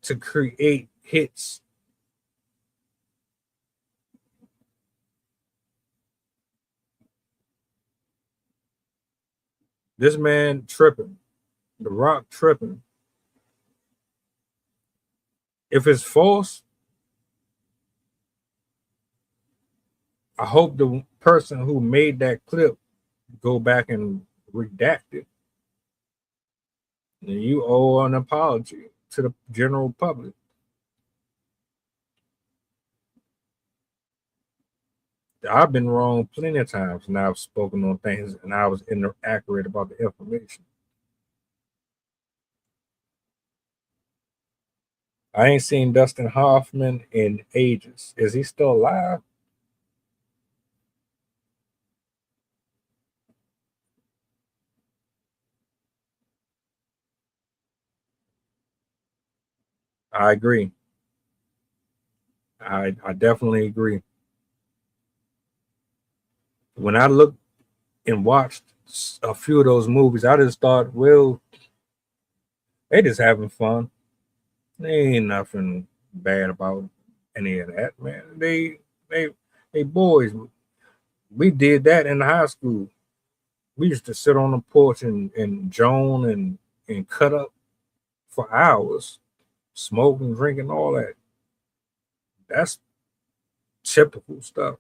to create hits. This man tripping. The Rock tripping. If it's false, I hope the person who made that clip go back and redact it. And you owe an apology to the general public. I've been wrong plenty of times, and I've spoken on things, and I was inaccurate about the information. I ain't seen Dustin Hoffman in ages. Is he still alive? I agree. I definitely agree. When I looked and watched a few of those movies, I just thought, well, they just having fun. There ain't nothing bad about any of that, man. They boys. We did that in high school. We used to sit on the porch and joan and cut up for hours, smoking, drinking, all that. That's typical stuff.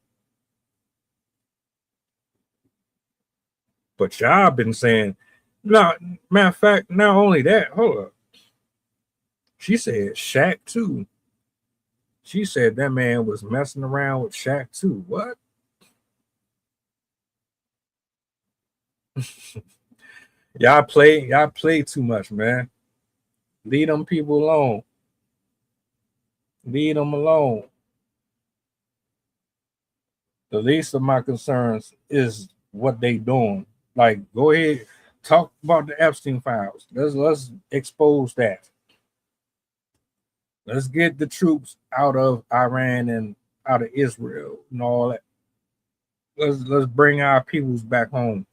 But y'all been saying, no, matter of fact, not only that, hold up. She said Shaq too. She said that man was messing around with Shaq too. What? Y'all play too much, man. Leave them people alone. Leave them alone. The least of my concerns is what they doing. Like, go ahead, talk about the Epstein files. Let's expose that. Let's get the troops out of Iran and out of Israel and all that. Let's bring our peoples back home.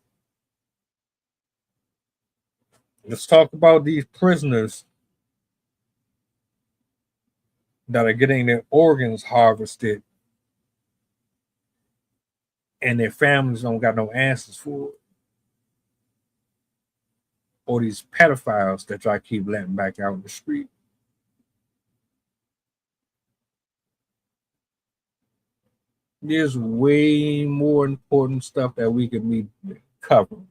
Let's talk about these prisoners that are getting their organs harvested and their families don't got no answers for it. Or these pedophiles that y'all keep letting back out in the street. There's way more important stuff that we could be covering.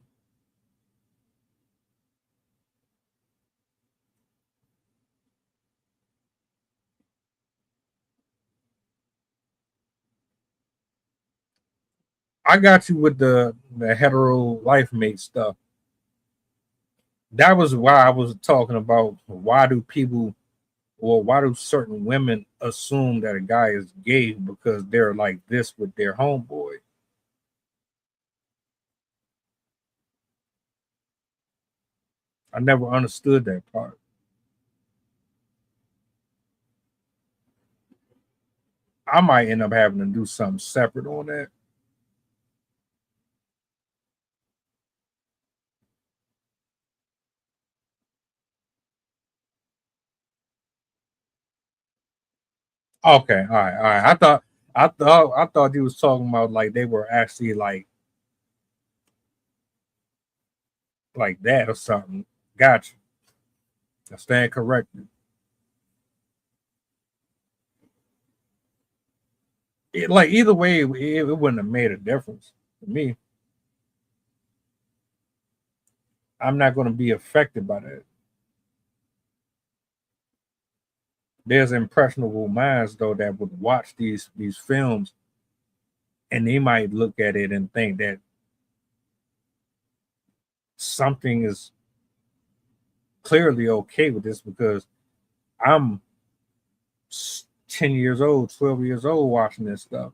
I got you with the hetero life mate stuff. That was why I was talking about why do certain women assume that a guy is gay because they're like this with their homeboy. I never understood that part. I might end up having to do something separate on that. Okay, all right. I thought you was talking about like they were actually like that or something. Gotcha. I stand corrected. Like either way, it wouldn't have made a difference to me. I'm not going to be affected by that. There's impressionable minds though that would watch these films and they might look at it and think that something is clearly okay with this because I'm 10 years old, 12 years old watching this stuff.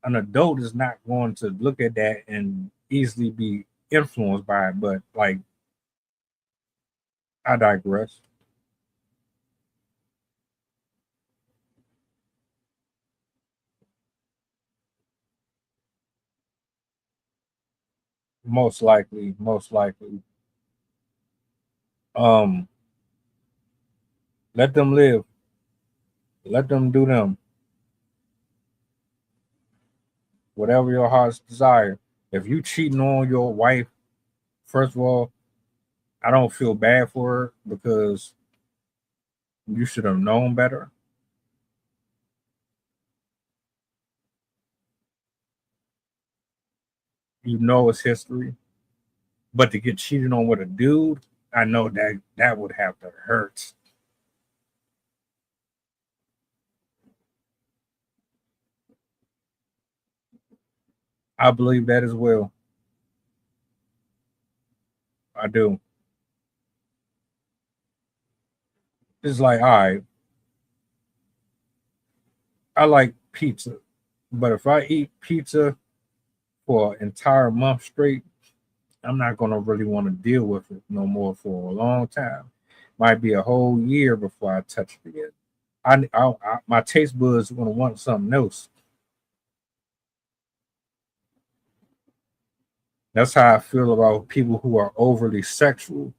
An adult is not going to look at that and easily be influenced by it. But like, I digress. Most likely, most likely. Um, let them live. Let them do them. Whatever your heart's desire. If you cheating on your wife, first of all, I don't feel bad for her because you should have known better. You know it's history. But to get cheated on with a dude, I know that would have to hurt. I believe that as well. I do. It's like, all right, I like pizza, but if I eat pizza for an entire month straight, I'm not gonna really want to deal with it no more for a long time. Might be a whole year before I touch it again. My taste buds gonna want something else. That's how I feel about people who are overly sexual.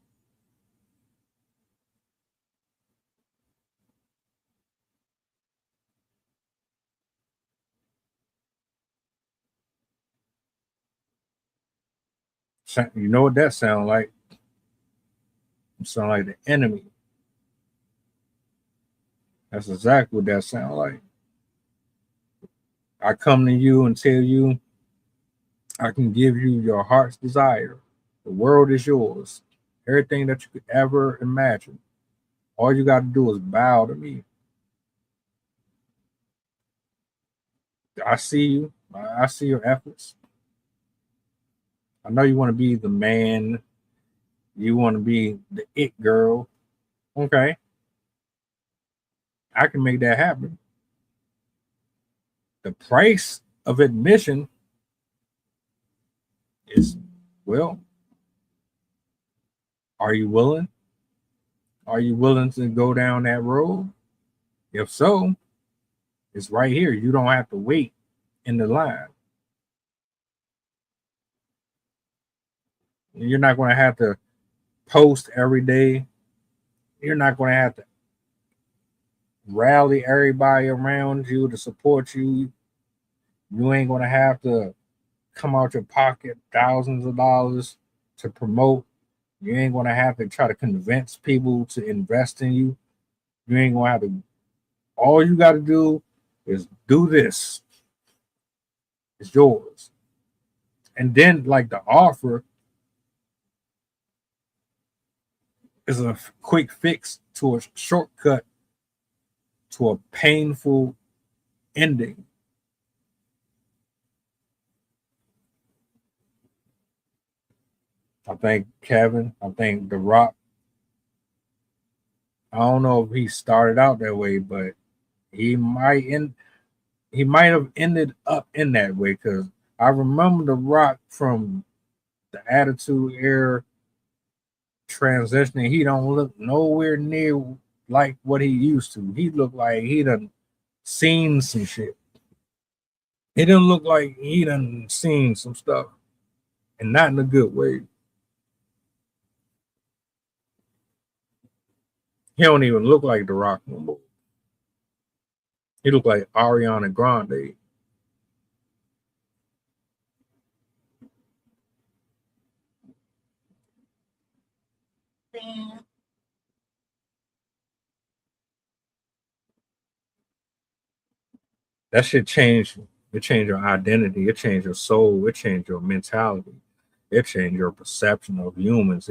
You know what that sound like? It sound like the enemy. That's exactly what that sound like. I come to you and tell you I can give you your heart's desire. The world is yours. Everything that you could ever imagine. All you got to do is bow to me. I see you. I see your efforts. I know you want to be the man. You want to be the it girl. Okay, I can make that happen. The price of admission is, well, are you willing? Are you willing to go down that road? If so, it's right here. You don't have to wait in the line. You're not going to have to post every day. You're not going to have to rally everybody around you to support you. You ain't going to have to come out your pocket thousands of dollars to promote. You ain't going to have to try to convince people to invest in you. You ain't going to have to. All you got to do is do this. It's yours. And then, like, the offer is a quick fix to a shortcut to a painful ending. I think Kevin, I think The Rock, I don't know if he started out that way, but he might end he might have ended up in that way because I remember The Rock from the Attitude Era transitioning. He don't look nowhere near like what he used to. He looked like he done seen some shit. He didn't look like he done seen some stuff, and not in a good way. He don't even look like The Rock no more. He look like Ariana Grande. That shit changed. It changed your identity. It changed your soul. It changed your mentality. It changed your perception of humans.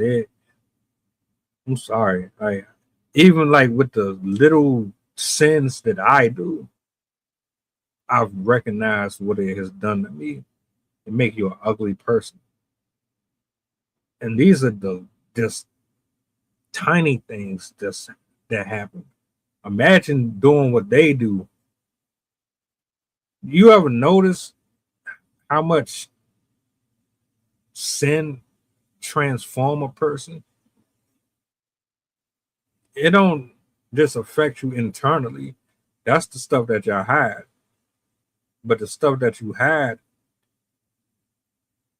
I'm sorry. Even like with the little sins that I do, I've recognized what it has done to me. It make you an ugly person. And these are the just tiny things that happen. Imagine doing what they do. You ever notice how much sin transform a person? It don't just affect you internally. That's the stuff that y'all hide. But the stuff that you hide,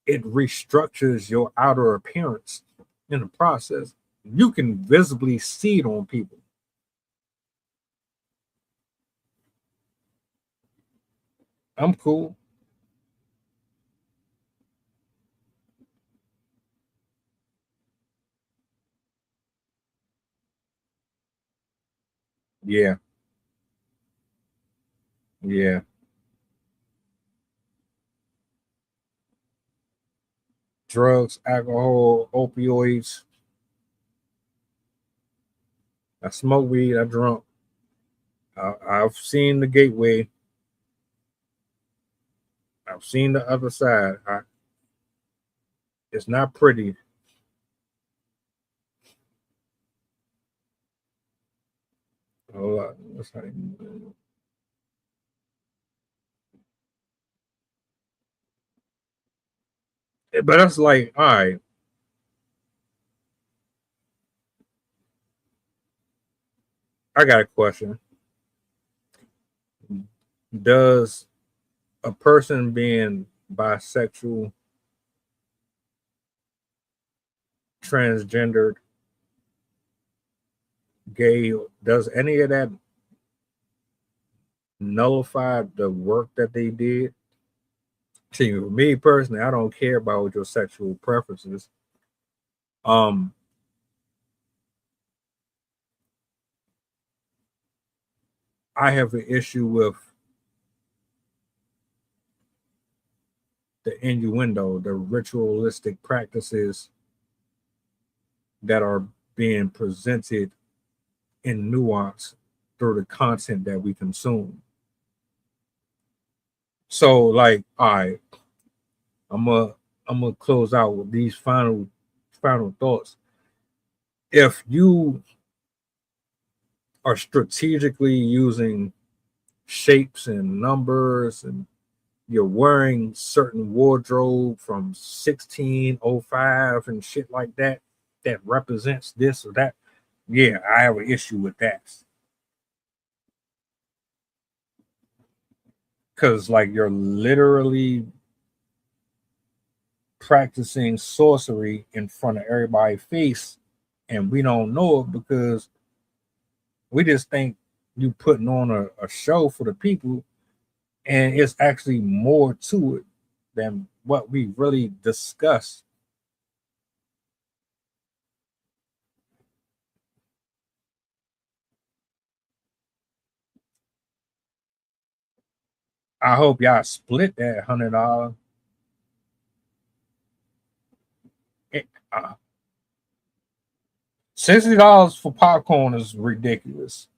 it restructures your outer appearance in the process. You can visibly see it on people. I'm cool. Yeah. Yeah. Drugs, alcohol, opioids. I smoke weed. I drunk. I've seen the gateway. I've seen the other side. It's not pretty. Hold on. But that's like, all right. I got a question. Does a person being bisexual, transgendered, gay, does any of that nullify the work that they did? See, me personally, I don't care about your sexual preferences. I have an issue with the innuendo, the ritualistic practices that are being presented in nuance through the content that we consume. So, like, all right, I'm gonna close out with these final thoughts. If you are strategically using shapes and numbers and you're wearing certain wardrobe from 1605 and shit like that represents this or that, yeah, I have an issue with that. Because like you're literally practicing sorcery in front of everybody's face and we don't know it because we just think you putting on a show for the people, and it's actually more to it than what we really discuss. I hope y'all split that $100. $60 for popcorn is ridiculous.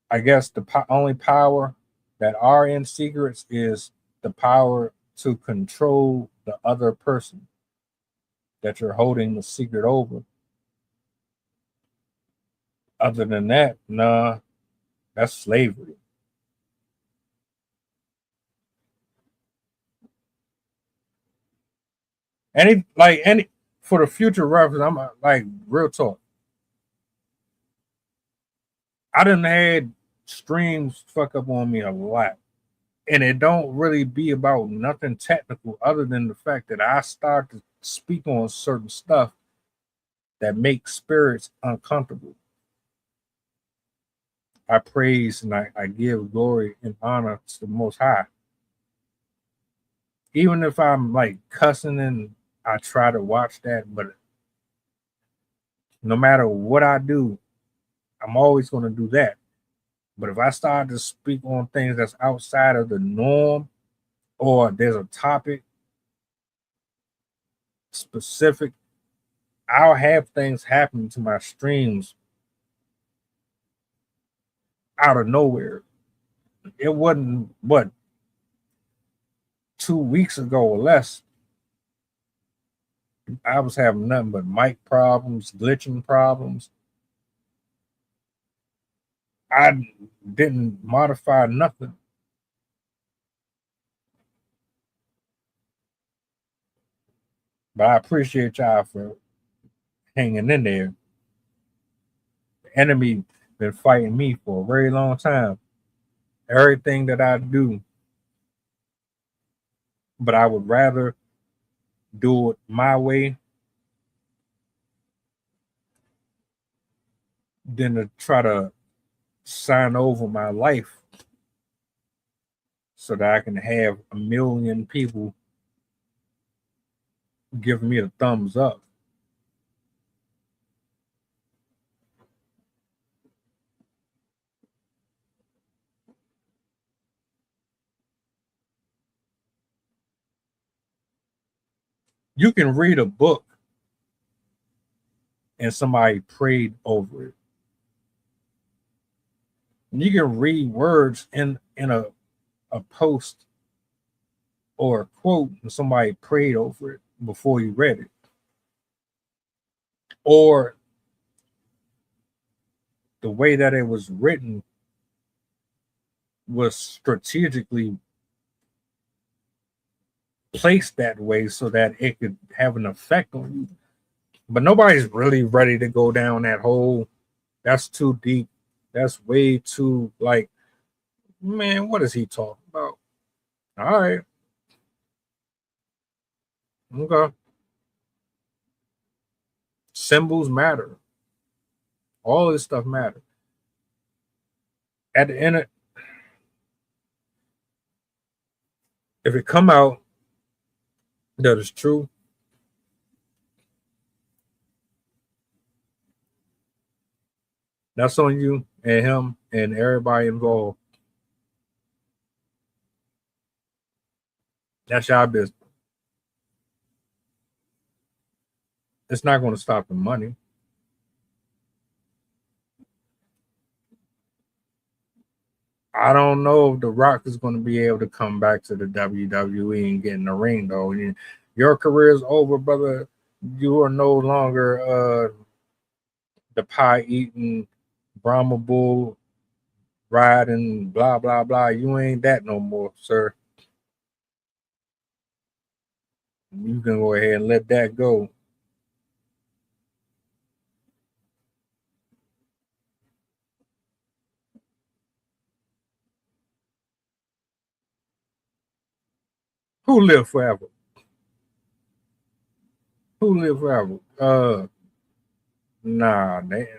I guess the only power that are in secrets is the power to control the other person that you're holding the secret over. Other than that, nah, that's slavery. Any for the future reference, I'm like real talk. I done had streams fuck up on me a lot. And it don't really be about nothing technical other than the fact that I start to speak on certain stuff that makes spirits uncomfortable. I praise and I give glory and honor to the Most High. Even if I'm like cussing and I try to watch that, but no matter what I do, I'm always going to do that. But if I start to speak on things that's outside of the norm, or there's a topic specific, I'll have things happen to my streams out of nowhere. It wasn't, what, 2 weeks ago or less, I was having nothing but mic problems, glitching problems. I didn't modify nothing. But I appreciate y'all for hanging in there. The enemy been fighting me for a very long time. Everything that I do, but I would rather do it my way than to try to sign over my life so that I can have 1 million people give me a thumbs up. You can read a book and somebody prayed over it. You can read words in a post or a quote and somebody prayed over it before you read it. Or the way that it was written was strategically placed that way so that it could have an effect on you. But nobody's really ready to go down that hole. That's too deep. That's way too, like, man, what is he talking about? All right. Okay. Symbols matter. All this stuff matters. At the end of, if it come out that is true, that's on you and him and everybody involved. That's your business. It's not going to stop the money. I don't know if The Rock is going to be able to come back to the WWE and get in the ring, though. Your career is over, brother. You are no longer the pie eating, Brahma bull riding, blah, blah, blah. You ain't that no more, sir. You can go ahead and let that go. Who live forever? Who live forever? Nah, they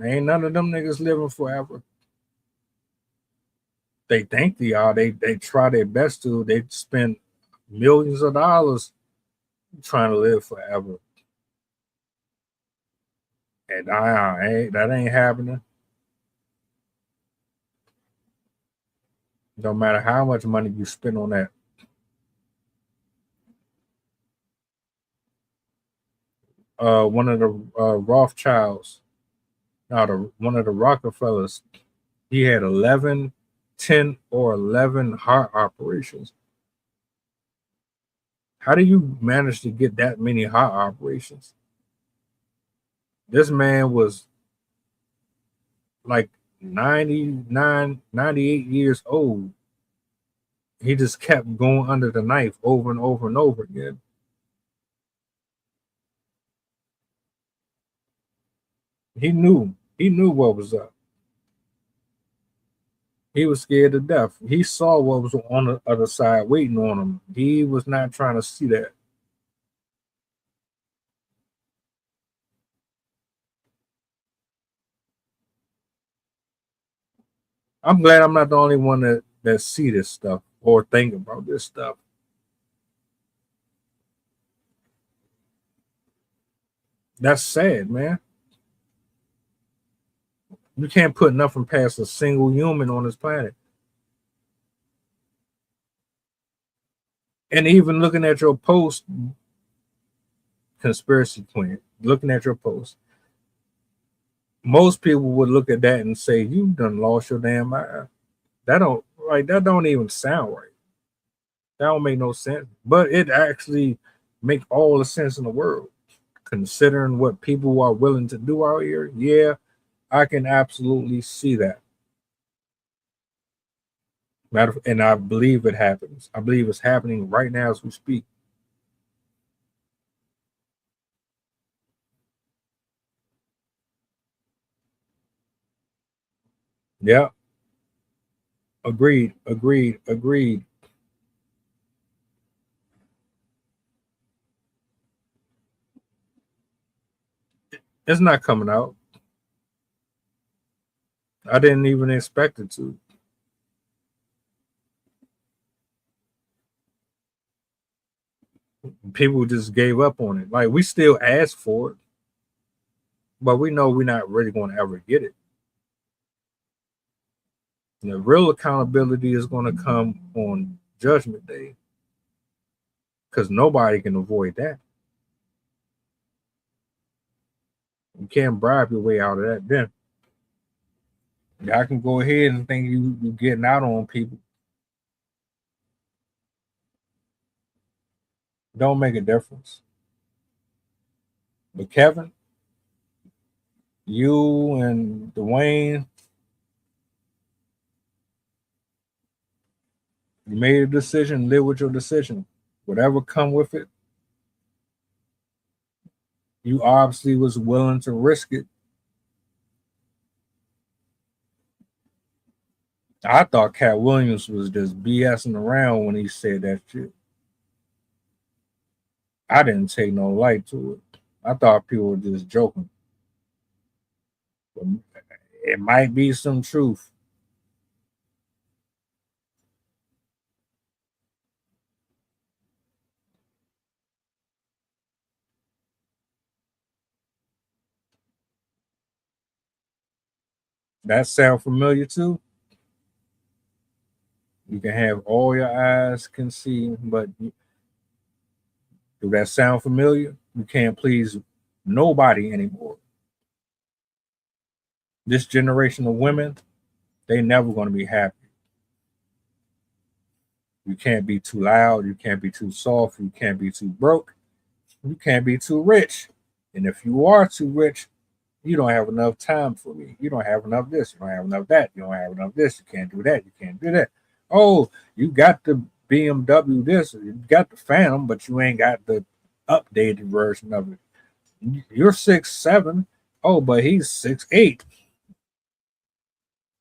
ain't none of them niggas living forever. They think they are. They try their best to. They spend millions of dollars trying to live forever. And that ain't happening. No matter how much money you spend on that. One of the Rothschilds, one of the Rockefellers, he had 10 or 11 heart operations. How do you manage to get that many heart operations? This man was like 99, 98 years old. He just kept going under the knife over and over and over again. He knew what was up. He was scared to death. He saw what was on the other side waiting on him. He was not trying to see that. I'm glad I'm not the only one that see this stuff or think about this stuff. That's sad, man. You can't put nothing past a single human on this planet. And even looking at your post, conspiracy queen, looking at your post, most people would look at that and say, "You done lost your damn mind." That don't even sound right. That don't make no sense. But it actually make all the sense in the world, considering what people are willing to do out here. Yeah, I can absolutely see that. And I believe it happens. I believe it's happening right now as we speak. Yeah, agreed, agreed, agreed. It's not coming out. I didn't even expect it to. People just gave up on it. Like we still ask for it, but we know we're not really going to ever get it. The real accountability is going to come on Judgment Day because nobody can avoid that. You can't bribe your way out of that. Then y'all can go ahead and think you getting out on people. Don't make a difference. But Kevin, you and Dwayne, you made a decision. Live with your decision. Whatever come with it, you obviously was willing to risk it. I thought Cat Williams was just BSing around when he said that shit. I didn't take no light to it. I thought people were just joking. But it might be some truth. That sound familiar too? You can have all your eyes can see, but do that sound familiar? You can't please nobody anymore. This generation of women, they never going to be happy. You can't be too loud. You can't be too soft. You can't be too broke. You can't be too rich. And if you are too rich, you don't have enough time for me. You don't have enough this. You don't have enough that. You don't have enough this. You can't do that. You can't do that. Oh, you got the BMW this. You got the Phantom, but you ain't got the updated version of it. You're 6'7". Oh, but he's 6'8".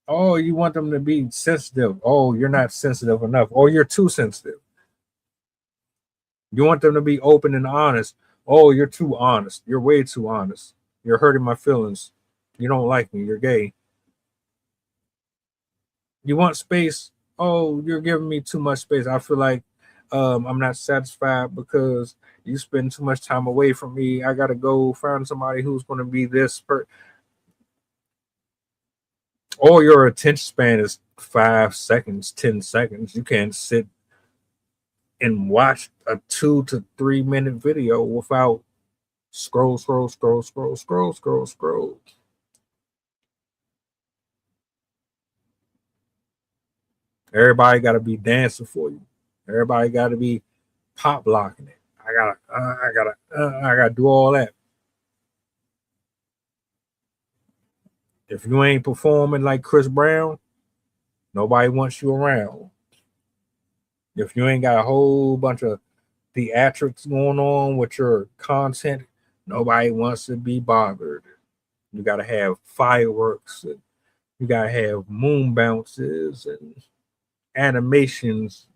Oh, you want them to be sensitive. Oh, you're not sensitive enough. Or you're too sensitive. You want them to be open and honest. Oh, you're too honest. You're way too honest. You're hurting my feelings. You don't like me. You're gay. You want space. Oh, you're giving me too much space. I feel like I'm not satisfied because you spend too much time away from me. I gotta go find somebody who's going to be this. Or your attention span is 5 seconds, 10 seconds. You can't sit and watch a 2 to 3 minute video without scroll, scroll, scroll, scroll, scroll, scroll, scroll. Everybody got to be dancing for you. Everybody got to be pop locking it. I gotta do all that. If you ain't performing like Chris Brown, nobody wants you around. If you ain't got a whole bunch of theatrics going on with your content, nobody wants to be bothered. You got to have fireworks. And you got to have moon bounces and animations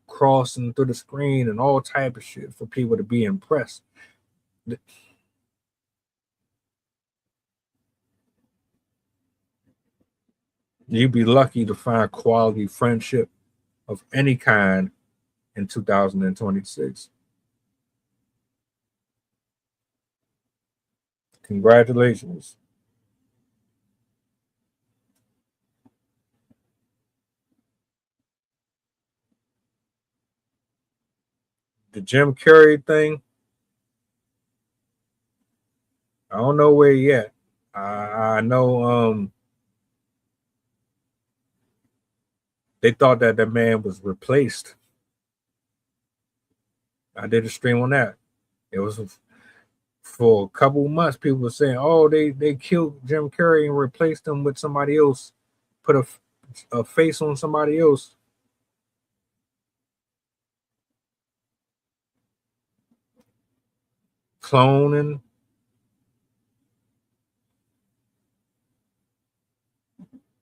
crossing through the screen and all type of shit for people to be impressed. You'd be lucky to find quality friendship of any kind in 2026. Congratulations. The Jim Carrey thing, I don't know where yet. I know they thought that the man was replaced. I did a stream on that. It was for a couple of months. People were saying, "Oh, they killed Jim Carrey and replaced him with somebody else, put a face on somebody else." Cloning.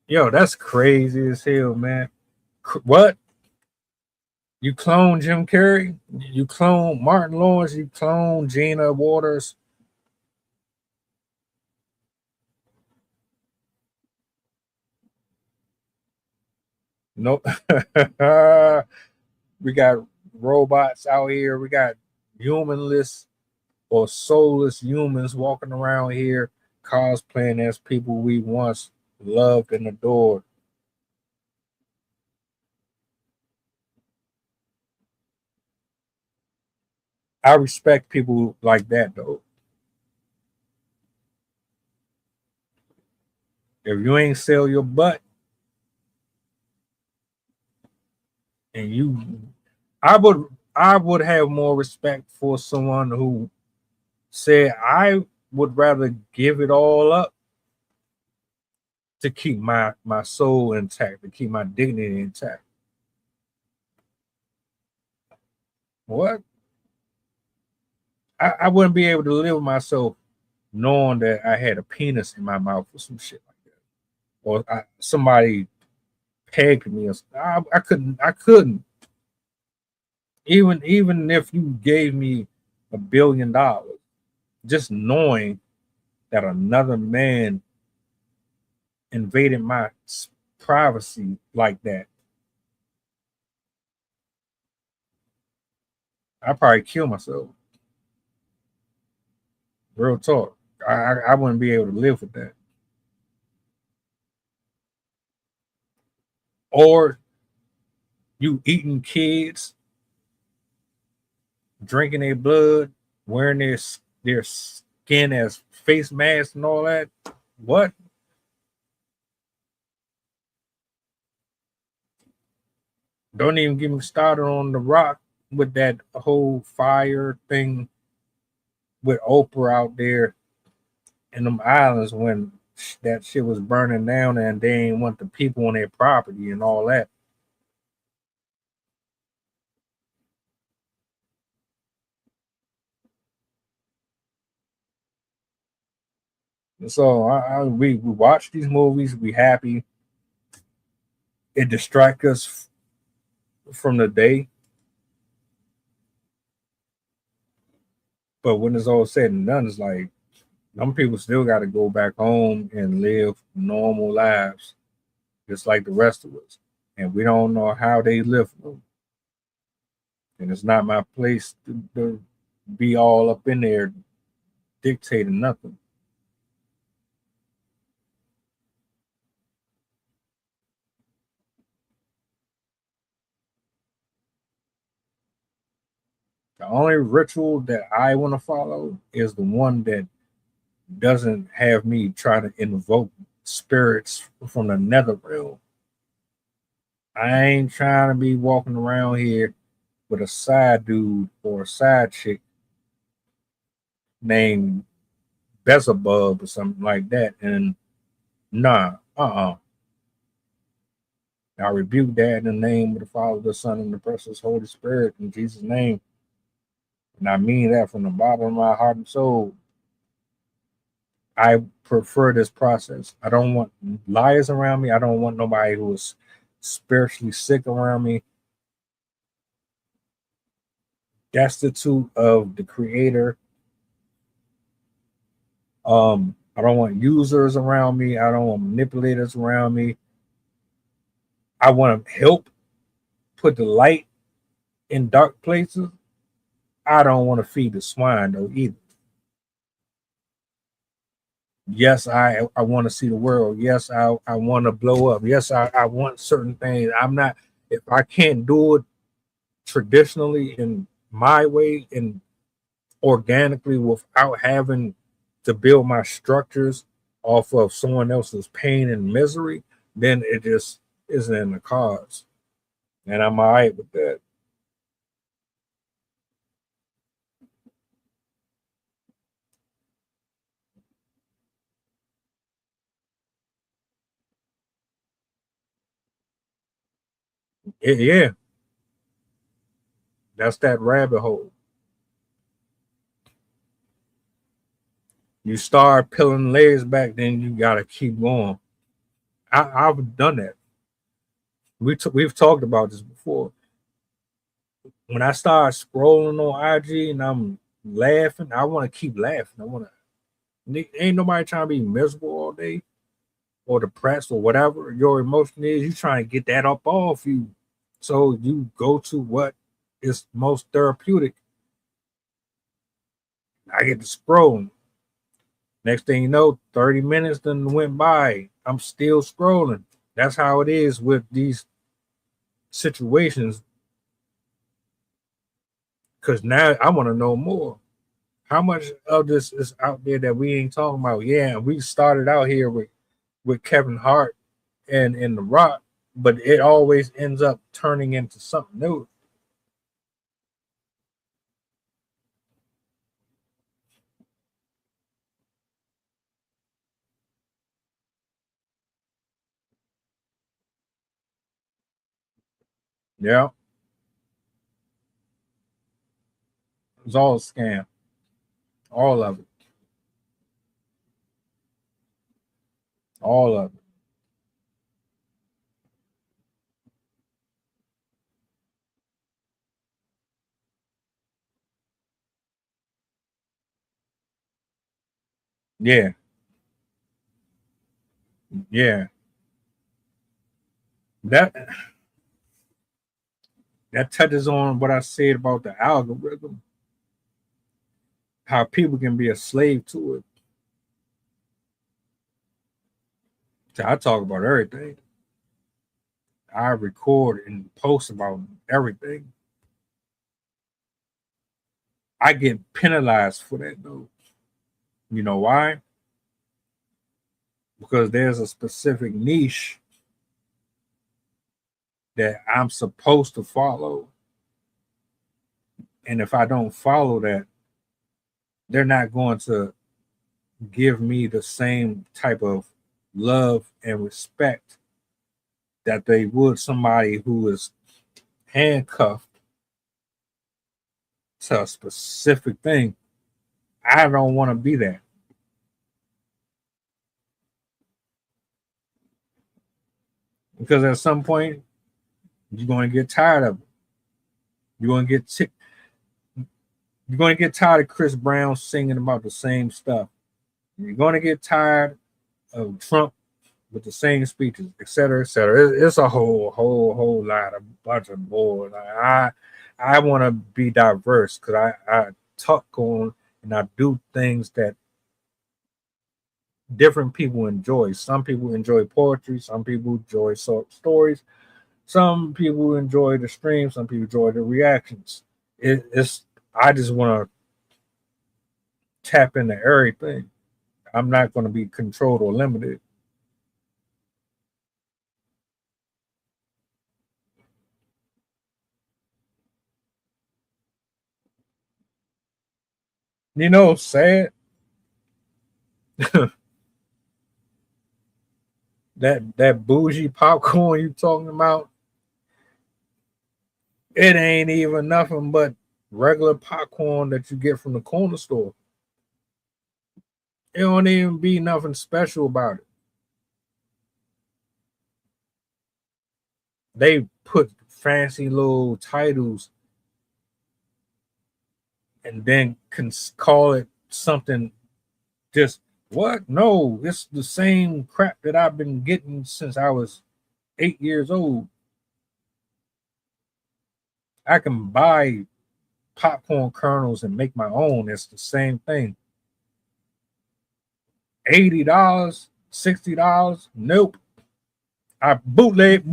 Yo, that's crazy as hell, man. What? You clone Jim Carrey? You clone Martin Lawrence? You clone Gina Waters? Nope. We got robots out here. We got humanless or soulless humans walking around here cosplaying as people we once loved and adored. I respect people like that though. If you ain't sell your butt and you I would have more respect for someone who said I would rather give it all up to keep my soul intact, to keep my dignity intact. What? I wouldn't be able to live with myself knowing that I had a penis in my mouth or some shit like that, or somebody pegged me. Or I couldn't. I couldn't. Even if you gave me $1 billion, just knowing that another man invaded my privacy like that, I'd probably kill myself. Real talk. I wouldn't be able to live with that. Or you eating kids, drinking their blood, wearing their skin as face masks and all that. What? Don't even get me started on The Rock with that whole fire thing with Oprah out there in them islands when that shit was burning down and they didn't want the people on their property and all that. And so we watch these movies, we happy. It distracts us from the day. But when it's all said and done, it's like some people still got to go back home and live normal lives, just like the rest of us. And we don't know how they live them. And it's not my place to be all up in there dictating nothing. The only ritual that I want to follow is the one that doesn't have me try to invoke spirits from the nether realm. I ain't trying to be walking around here with a side dude or a side chick named Beelzebub or something like that. And nah, I rebuke that in the name of the Father, the Son, and the precious Holy Spirit in Jesus' name. And I mean that from the bottom of my heart and soul. I prefer this process. I don't want liars around me. I don't want nobody who is spiritually sick around me, destitute of the Creator. I don't want users around me. I don't want manipulators around me. I want to help put the light in dark places. I don't want to feed the swine though either. Yes, I want to see the world. Yes, I want to blow up. Yes, I want certain things. I'm not, if I can't do it traditionally in my way and organically without having to build my structures off of someone else's pain and misery, then it just isn't in the cards. And I'm all right with that. Yeah, that's that rabbit hole. You start peeling layers back, then you gotta keep going. I've done that. We've talked about this before. When I start scrolling on IG and I'm laughing, I want to keep laughing. I want to. Ain't nobody trying to be miserable all day or depressed or whatever your emotion is. You trying to get that up off you, so you go to what is most therapeutic. I get to scrolling. Next thing you know, 30 minutes then went by. I'm still scrolling. That's how it is with these situations. Because now I want to know more. How much of this is out there that we ain't talking about? Yeah, we started out here with Kevin Hart and The Rock, but it always ends up turning into something new. Yeah, it's all a scam, all of it, all of it. Yeah, yeah. That that touches on what I said about the algorithm, how people can be a slave to it. So I talk about everything. I record and post about everything. I get penalized for that though. You know why? Because there's a specific niche that I'm supposed to follow. And if I don't follow that, they're not going to give me the same type of love and respect that they would somebody who is handcuffed to a specific thing. I don't want to be that because at some point you're going to get tired of it. You're going to get you're going to get tired of Chris Brown singing about the same stuff. You're going to get tired of Trump with the same speeches, et cetera, et cetera. It's a whole lot of bunch of bull. I want to be diverse because I talk on and I do things that different people enjoy. Some people enjoy poetry. Some people enjoy stories. Some people enjoy the stream. Some people enjoy the reactions. It's I just want to tap into everything. I'm not going to be controlled or limited. You know, sad that bougie popcorn you talking about, it ain't even nothing but regular popcorn that you get from the corner store. It don't even be nothing special about it. They put fancy little titles and then can call it something just what? No, it's the same crap that I've been getting since I was 8 years old. I can buy popcorn kernels and make my own. It's the same thing. $80, $60. Nope. I bootleg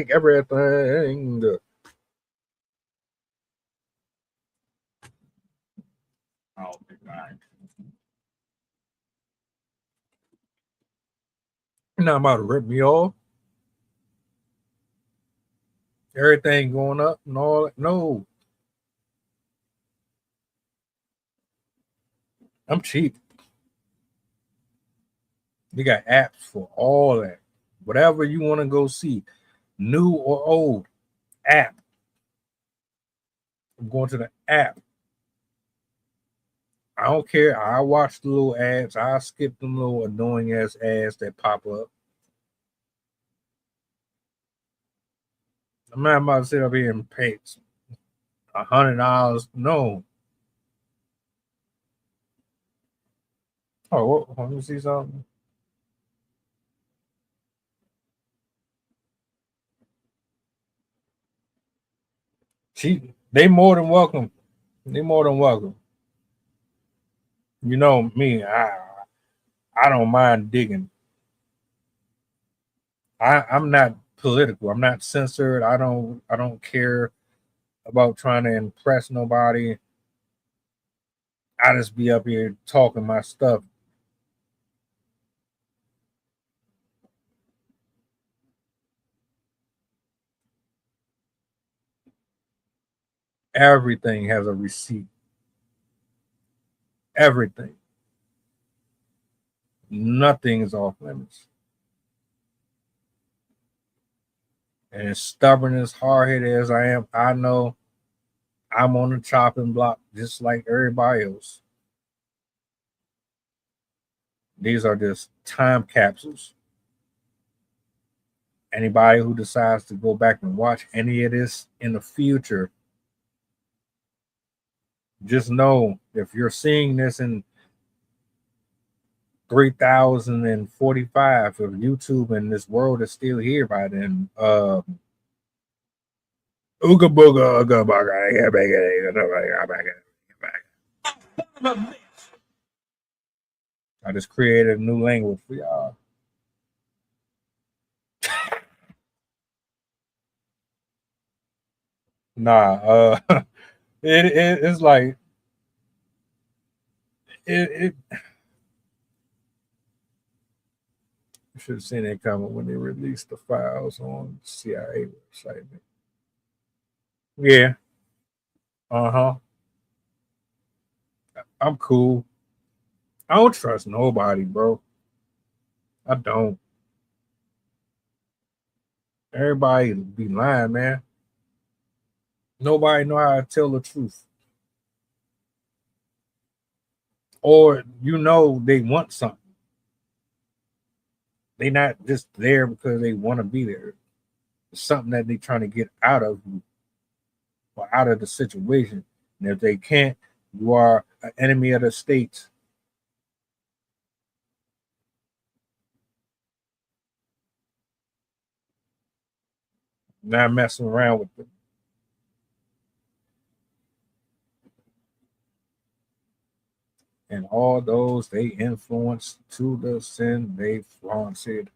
everything. Oh, God. You're not about to rip me off. Everything going up and all that. No, I'm cheap. You got apps for all that. Whatever you want to go see, new or old, app. I'm going to the app. I don't care. I watch the little ads. I skip them little annoying ass ads that pop up. I'm not about to sit up here and pay $100. No. Oh, let me see something. They more than welcome. They more than welcome. You know me. I don't mind digging. I'm not political. I'm not censored. I don't care about trying to impress nobody. I just be up here talking my stuff. Everything has a receipt. Everything. Nothing is off limits. And as stubborn as hard headed as I am, I know I'm on the chopping block just like everybody else. These are just time capsules. Anybody who decides to go back and watch any of this in the future, just know if you're seeing this in 3045, if YouTube and this world is still here by then, ooga booga, ooga booga. I just created a new language for y'all. Nah, it's like it. You should have seen it coming when they released the files on CIA website. Yeah, uh-huh. I'm cool. I don't trust nobody, bro. I don't. Everybody be lying, man. Nobody know how to tell the truth. Or they want something. They not just there because they want to be there. It's something that they trying to get out of you or out of the situation. And if they can't, you are an enemy of the state. Not messing around with them. And all those they influenced to the sin they flaunted.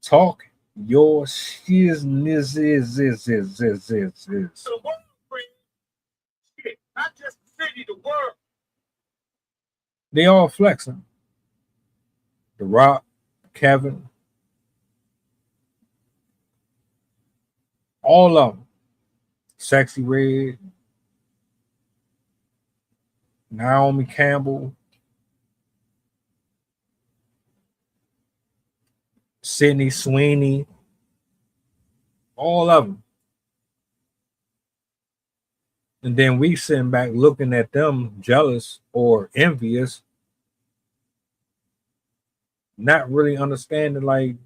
Talk your shizness is. The world, friend. Shit, not just the city, the world. They all flexing. The Rock, Kevin, all of them. Sexy Red, Naomi Campbell, Sydney Sweeney, all of them. And then we sitting back looking at them jealous or envious, not really understanding like,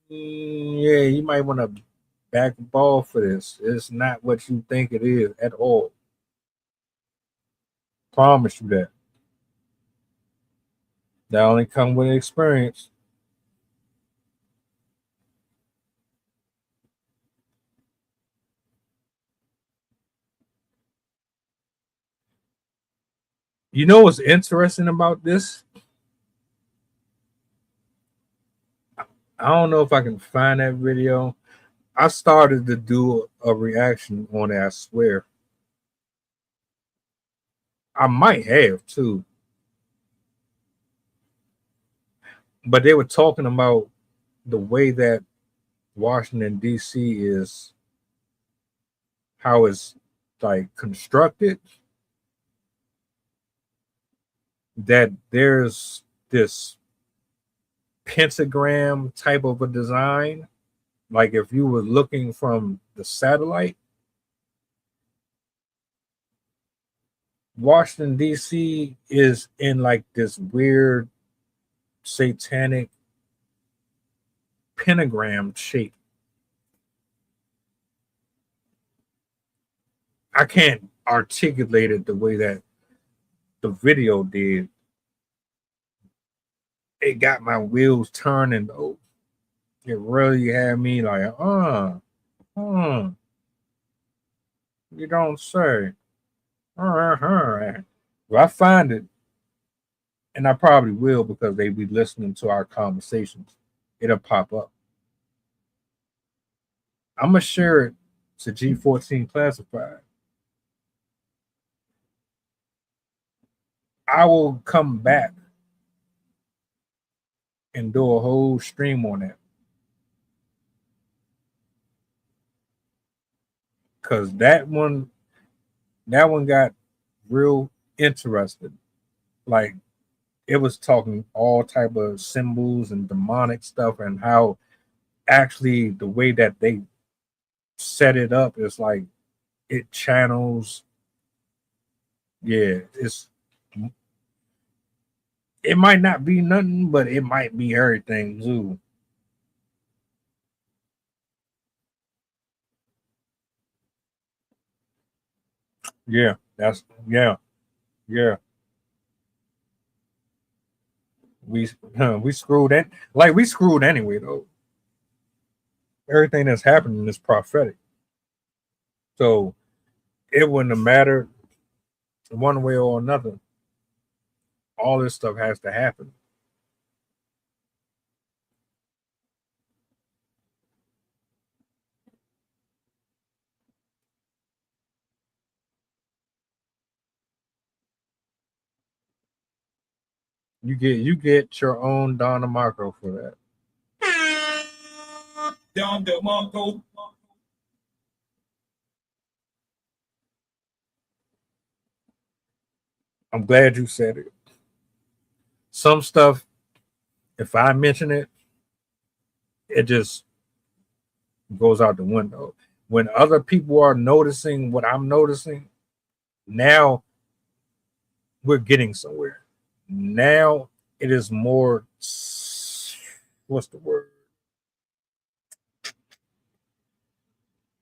yeah, you might want to back the ball for this. It's not what you think it is at all. Promise you that. That only come with experience. You know what's interesting about this? I don't know if I can find that video. I started to do a reaction on it, I swear. I might have too. But they were talking about the way that Washington, D.C. is, how it's like constructed, that there's this pentagram type of a design. Like if you were looking from the satellite, Washington, D.C. is in like this weird satanic pentagram shape. I can't articulate it the way that the video did. It got my wheels turning though. It really had me like, you don't say. Well, I find it, and I probably will because they be listening to our conversations. It'll pop up. I'm gonna share it to G14 Classified. I will come back and do a whole stream on it. Cause that one got real interesting. Like it was talking all type of symbols and demonic stuff, and how actually the way that they set it up is like it channels. Yeah, it might not be nothing, but it might be everything too. Yeah, yeah. We screwed it. Like we screwed anyway though. Everything that's happening is prophetic. So it wouldn't have mattered one way or another. All this stuff has to happen. You get your own Don DeMarco for that. Don DeMarco. I'm glad you said it. Some stuff, if I mention it, it just goes out the window. When other people are noticing what I'm noticing, now we're getting somewhere. Now it is more, what's the word?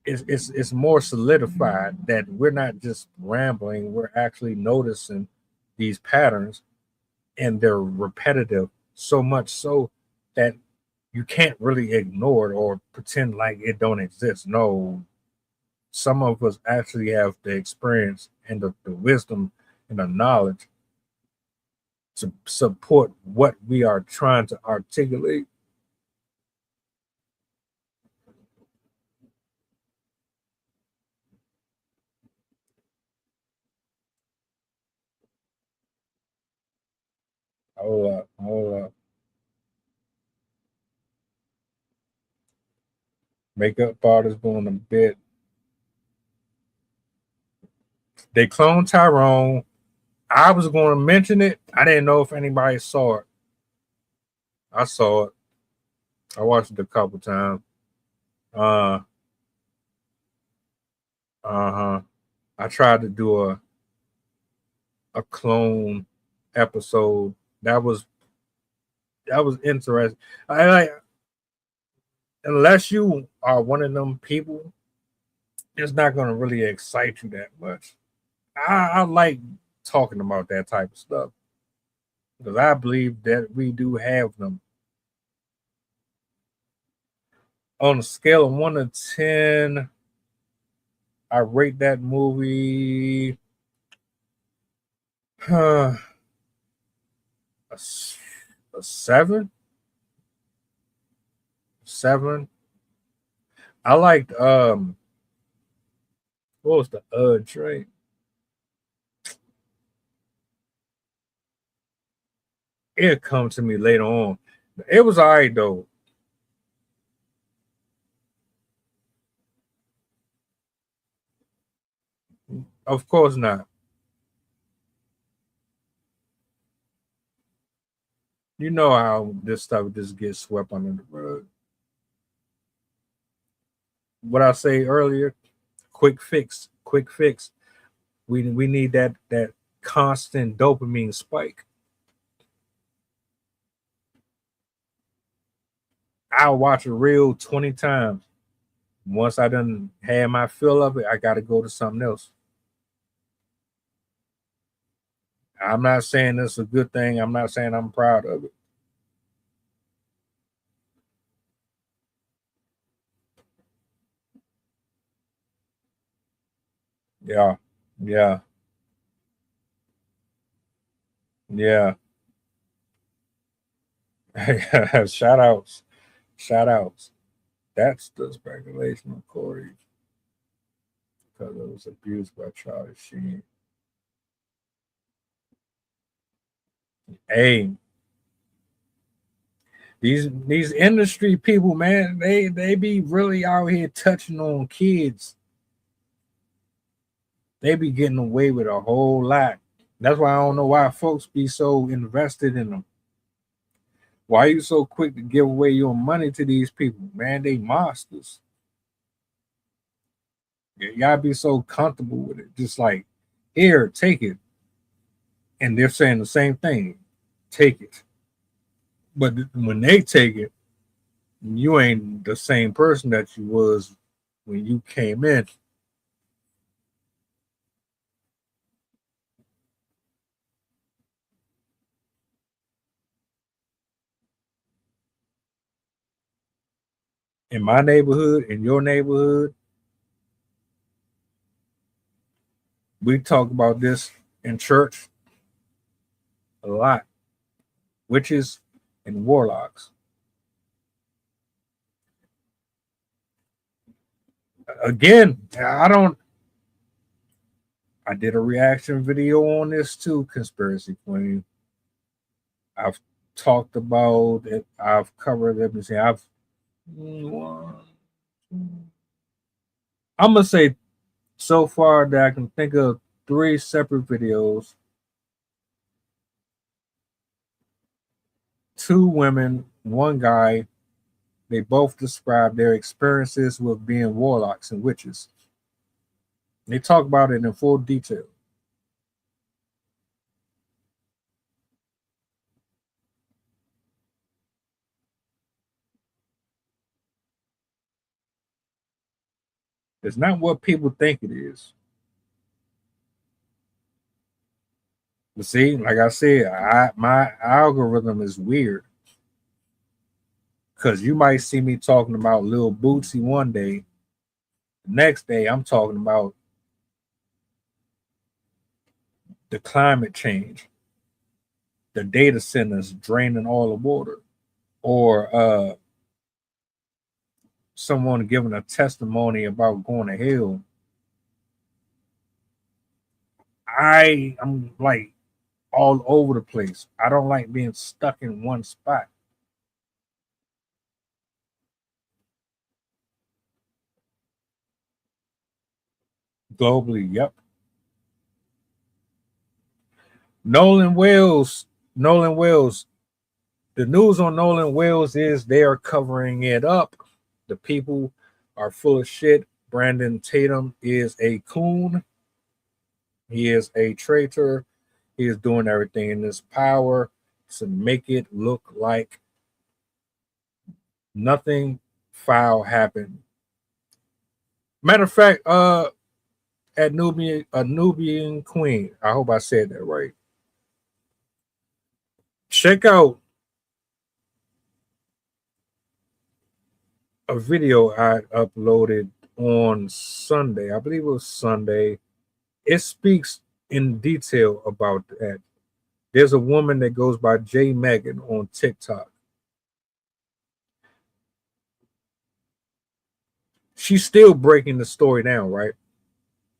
It's more solidified that we're not just rambling, we're actually noticing these patterns, and they're repetitive, so much so that you can't really ignore it or pretend like it don't exist. No, some of us actually have the experience and the wisdom and the knowledge to support what we are trying to articulate. Hold up. Makeup artist doing a bit. They cloned Tyrone. I was going to mention it. I didn't know if anybody saw it. I saw it. I watched it a couple times. Uh-huh. I tried to do a clone episode. That was interesting. I like, unless you are one of them people, it's not gonna really excite you that much. I like talking about that type of stuff because I believe that we do have them. On a scale of 1 to 10, I rate that movie a, s- a 7. 7. I liked what was the drink? It'll come to me later on. It was all right though. Of course not. You know how this stuff just gets swept under the rug. What I say earlier, quick fix, quick fix. We need that constant dopamine spike. I'll watch a reel 20 times. Once I done had my fill of it, I gotta go to something else. I'm not saying it's a good thing. I'm not saying I'm proud of it. Yeah. Yeah. Yeah. Shout outs. Shout outs. That's the speculation of Corey because it was abused by Charlie Sheen. Hey, these industry people, man, they be really out here touching on kids. They be getting away with a whole lot. That's why I don't know why folks be so invested in them. Why are you so quick to give away your money to these people? Man, they monsters. Y'all be so comfortable with it. Just like, here, take it. And they're saying the same thing. Take it. But when they take it, you ain't the same person that you was when you came in. In my neighborhood, in your neighborhood, we talk about this in church a lot. Witches and warlocks. Again, I did a reaction video on this too, Conspiracy Queen. I've talked about it. I've covered everything. I'm gonna say so far that I can think of 3 separate videos. 2 women, 1 guy. They both describe their experiences with being warlocks and witches. They talk about it in full detail. It's not what people think it is. But see, like I said, my algorithm is weird. Because you might see me talking about Lil Bootsy one day. The next day, I'm talking about the climate change, the data centers draining all the water, or someone giving a testimony about going to hell. I'm like all over the place. I don't like being stuck in one spot. Globally, yep. Nolan Wells, Nolan Wells. The news on Nolan Wells is they are covering it up. The people are full of shit. Brandon Tatum is a coon. He is a traitor. He is doing everything in his power to make it look like nothing foul happened. Matter of fact, at Nubian Queen, I hope I said that right. Check out a video I uploaded on Sunday. I believe it was Sunday. It speaks in detail about that. There's a woman that goes by J Megan on TikTok. She's still breaking the story down, right?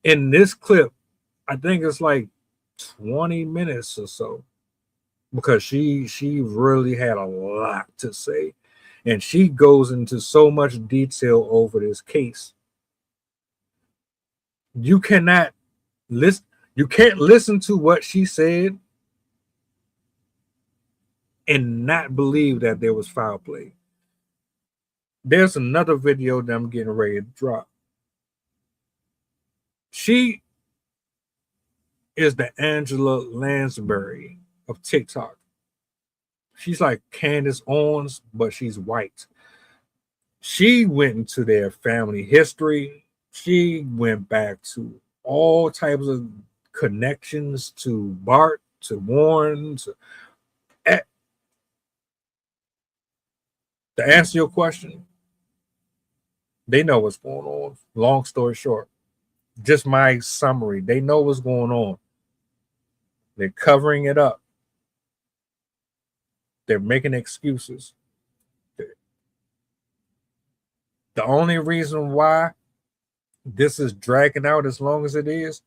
In this clip, I think it's like 20 minutes or so, because she really had a lot to say, and she goes into so much detail over this case. You cannot listen. You can't listen to what she said and not believe that there was foul play. There's another video that I'm getting ready to drop. She is the Angela Lansbury of TikTok. She's like Candace Owens, but she's white. She went into their family history. She went back to all types of connections to Bart, to Warren. To answer your question, they know what's going on. Long story short, just my summary. They know what's going on. They're covering it up. They're making excuses. The only reason why this is dragging out as long as it is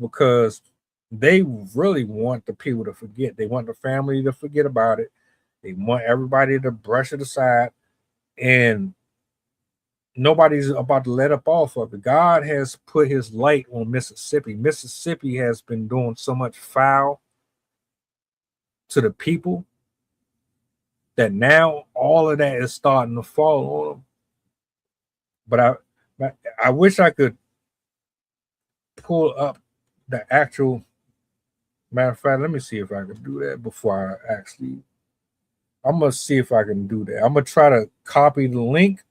because they really want the people to forget. They want the family to forget about it. They want everybody to brush it aside, and nobody's about to let up off of it. God has put his light on Mississippi. Mississippi has been doing so much foul to the people that now all of that is starting to fall on them. But I wish I could pull up the actual, matter of fact, let me see if I can do that before I actually, I'm going to see if I can do that. I'm going to try to copy the link.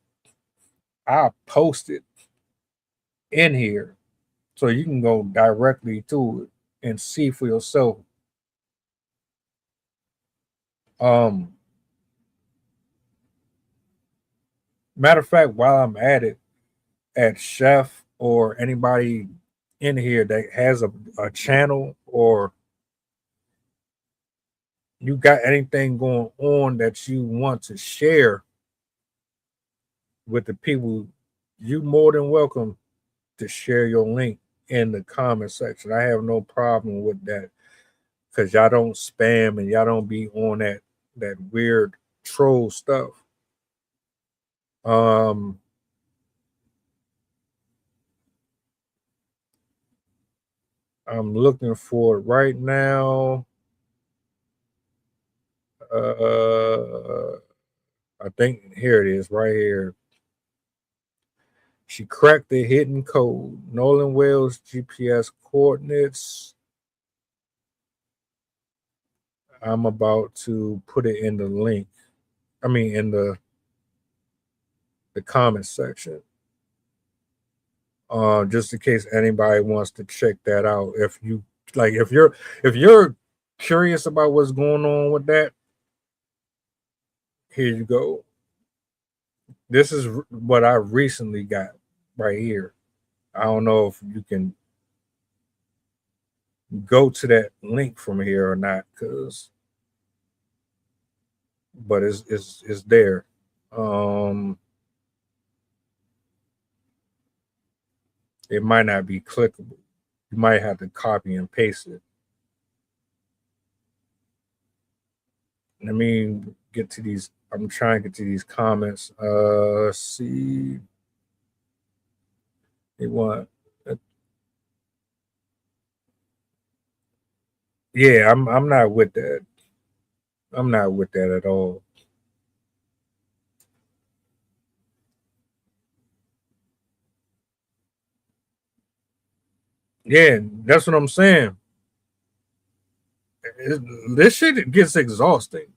I'll post it in here so you can go directly to it and see for yourself. Matter of fact, while I'm at it, at Chef or anybody in here that has a channel, or you got anything going on that you want to share with the people, you more than welcome to share your link in the comment section. I have no problem with that, because y'all don't spam and y'all don't be on that weird troll stuff. I'm looking for it right now. I think here it is, right here. She cracked the hidden code. Nolan Wells GPS coordinates. I'm about to put it in the link. I mean, in the comment section. Just in case anybody wants to check that out. If you like, if you're curious about what's going on with that, here you go. This is what I recently got right here. I don't know if you can go to that link from here or not, but it's there. It might not be clickable. You might have to copy and paste it. Let me get to these. I'm trying to get to these comments. Let's see. They want. Yeah, I'm not with that. I'm not with that at all. Yeah, that's what I'm saying. This shit gets exhausting.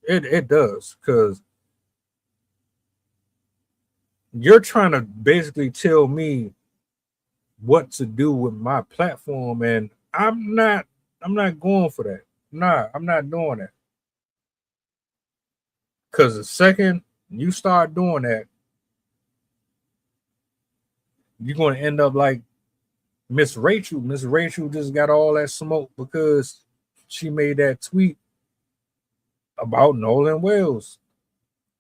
It does, because you're trying to basically tell me what to do with my platform, and I'm not going for that. Nah, I'm not doing that. Because the second you start doing that, you're going to end up like Miss Rachel just got all that smoke because she made that tweet about Nolan Wells,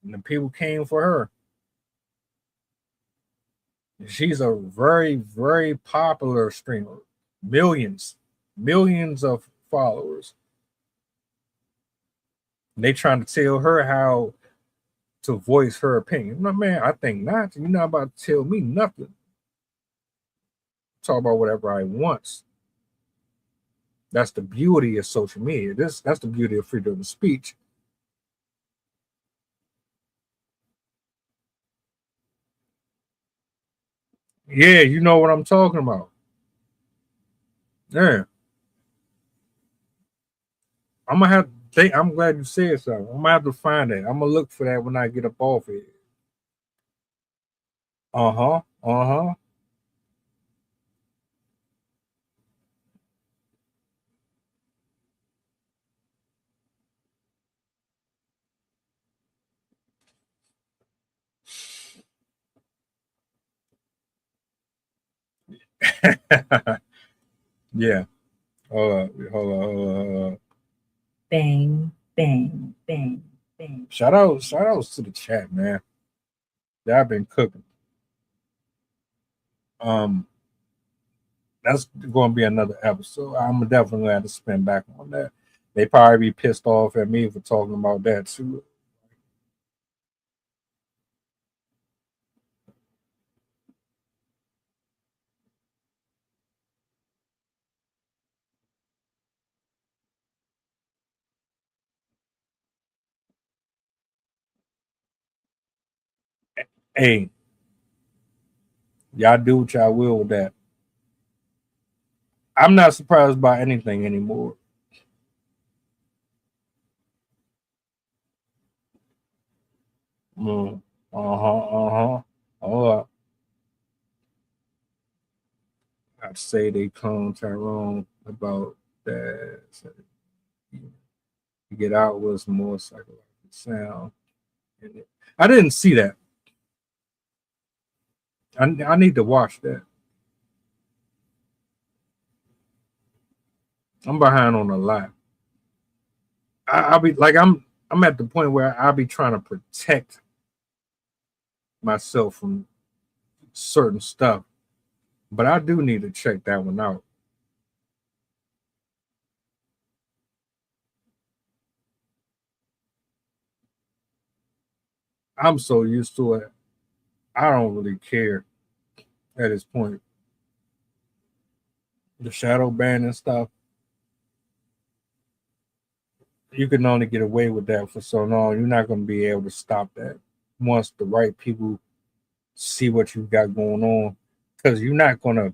and the people came for her. She's a very, very popular streamer. Millions of followers. And they trying to tell her how to voice her opinion. No, man, I think not. You're not about to tell me nothing. Talk about whatever I want. That's the beauty of social media. That's the beauty of freedom of speech. Yeah, you know what I'm talking about. Yeah. I'm gonna have to think. I'm glad you said so. I'm gonna have to find that. I'm gonna look for that when I get up off it. Uh-huh. Uh-huh. Yeah. Hold on. Bang, bang, bang, bang. Shout outs to the chat, man. That I've been cooking. Um, that's going to be another episode. I'm definitely going to have to spin back on that. They probably be pissed off at me for talking about that too. Hey, y'all do what y'all will with that. I'm not surprised by anything anymore. Uh-huh. Oh, I'd say they cloned Tyrone about that. So, Get Out was more psychological sound. I didn't see that. I need to watch that. I'm behind on a lot. I'll be like I'm at the point where I'll be trying to protect myself from certain stuff, but I do need to check that one out. I'm so used to it. I don't really care at this point. The shadow ban and stuff, you can only get away with that for so long. You're not going to be able to stop that once the right people see what you got going on, because you're not going to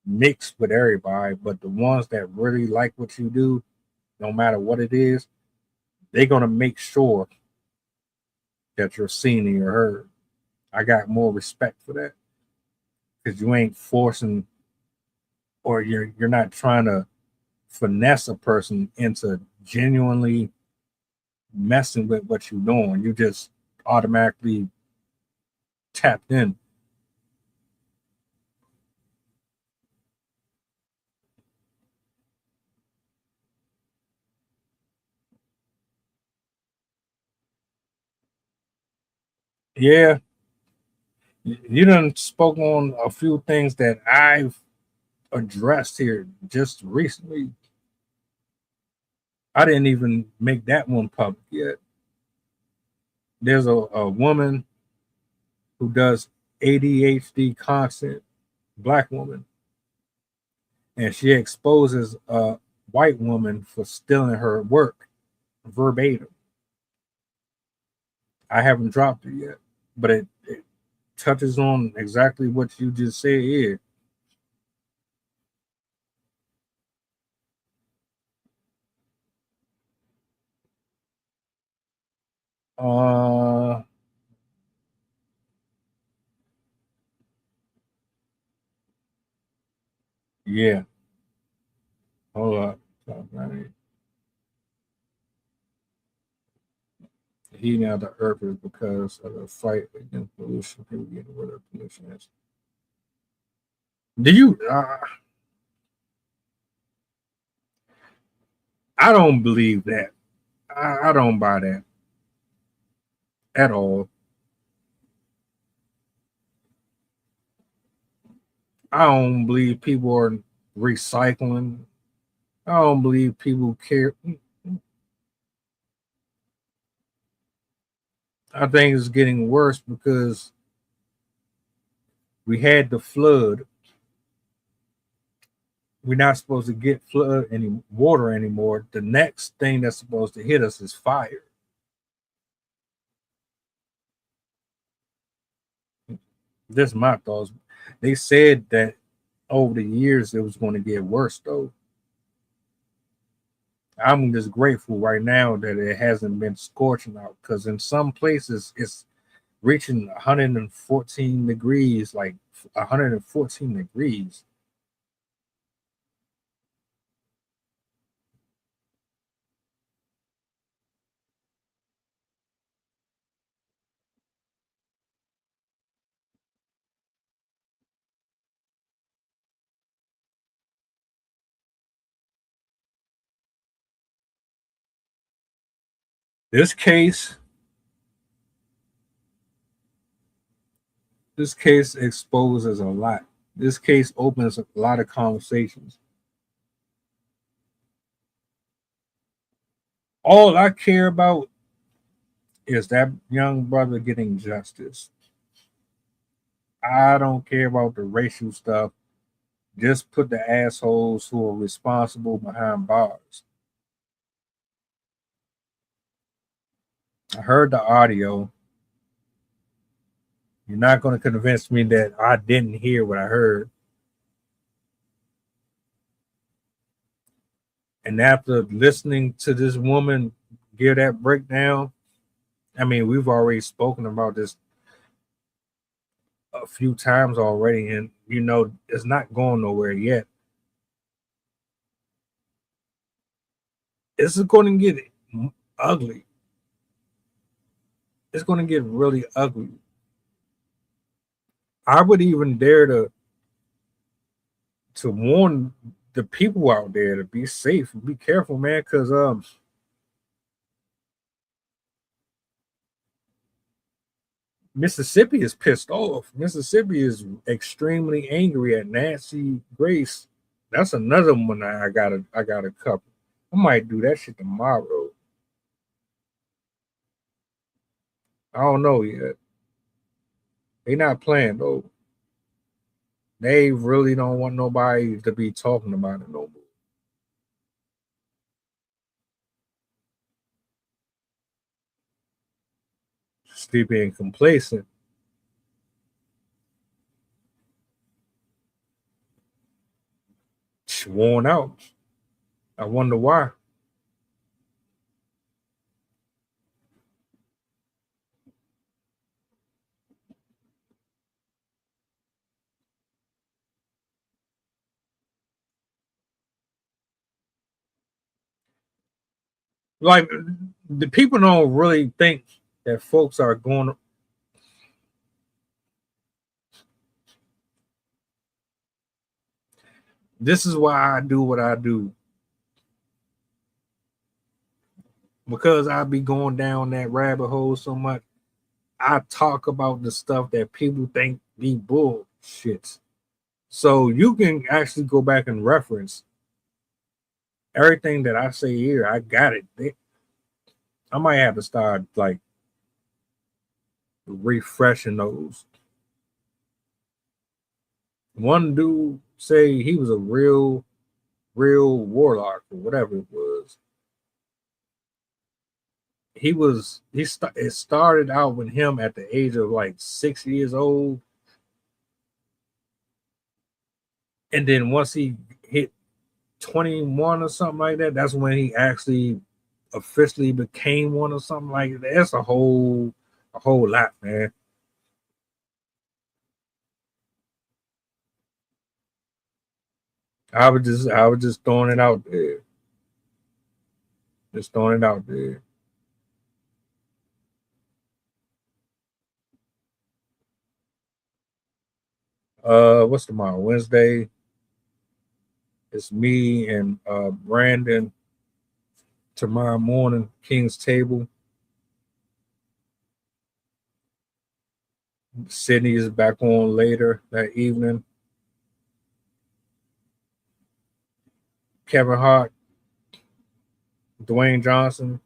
mix with everybody, but the ones that really like what you do, no matter what it is, they're going to make sure that you're seen and you're heard. I got more respect for that because you ain't forcing, or you're not trying to finesse a person into genuinely messing with what you're doing. You just automatically tapped in. Yeah, you done spoke on a few things that I've addressed here just recently. I didn't even make that one public yet. There's a woman who does ADHD content, black woman, and she exposes a white woman for stealing her work verbatim. I haven't dropped it yet, but it touches on exactly what you just said here. Uh, yeah. Hold up. The heating of the earth is because of the fight against pollution. People getting rid of pollution. Do you? I don't believe that. I don't buy that at all. I don't believe people are recycling. I don't believe people care. I think it's getting worse because we had the flood. We're not supposed to get flood any water anymore. The next thing that's supposed to hit us is fire. This is my thoughts. They said that over the years it was going to get worse though. I'm just grateful right now that it hasn't been scorching out because in some places it's reaching 114 degrees, like 114 degrees. This case, this case exposes a lot. This case opens a lot of conversations. All I care about is that young brother getting justice. I don't care about the racial stuff. Just put the assholes who are responsible behind bars. I heard the audio. You're not going to convince me that I didn't hear what I heard. And after listening to this woman give that breakdown, I mean, we've already spoken about this a few times already, and you know, it's not going nowhere yet. It's going to get ugly. It's going to get really ugly. I would even dare to warn the people out there to be safe, be careful, man, because Mississippi is pissed off. Mississippi is extremely angry at Nancy Grace. That's another one I got a couple. I might do that shit tomorrow. I don't know yet. They not playing though. They really don't want nobody to be talking about it no more. Sleepy and complacent. Worn out. I wonder why. Like the people don't really think that folks are going. This is why I do what I do. Because I be going down that rabbit hole so much. I talk about the stuff that people think be bullshit. So you can actually go back and reference everything that I say here. I got it. I might have to start like refreshing those. One dude say he was a real warlock or whatever it was. It started out with him at the age of like 6 years old, and then once he hit 21 or something like that, that's when he actually officially became one or something like that. That's a whole lot, man. I was just throwing it out there. Just throwing it out there. What's tomorrow? Wednesday. It's me and Brandon tomorrow morning, King's Table. Sydney is back on later that evening. Kevin Hart, Dwayne Johnson.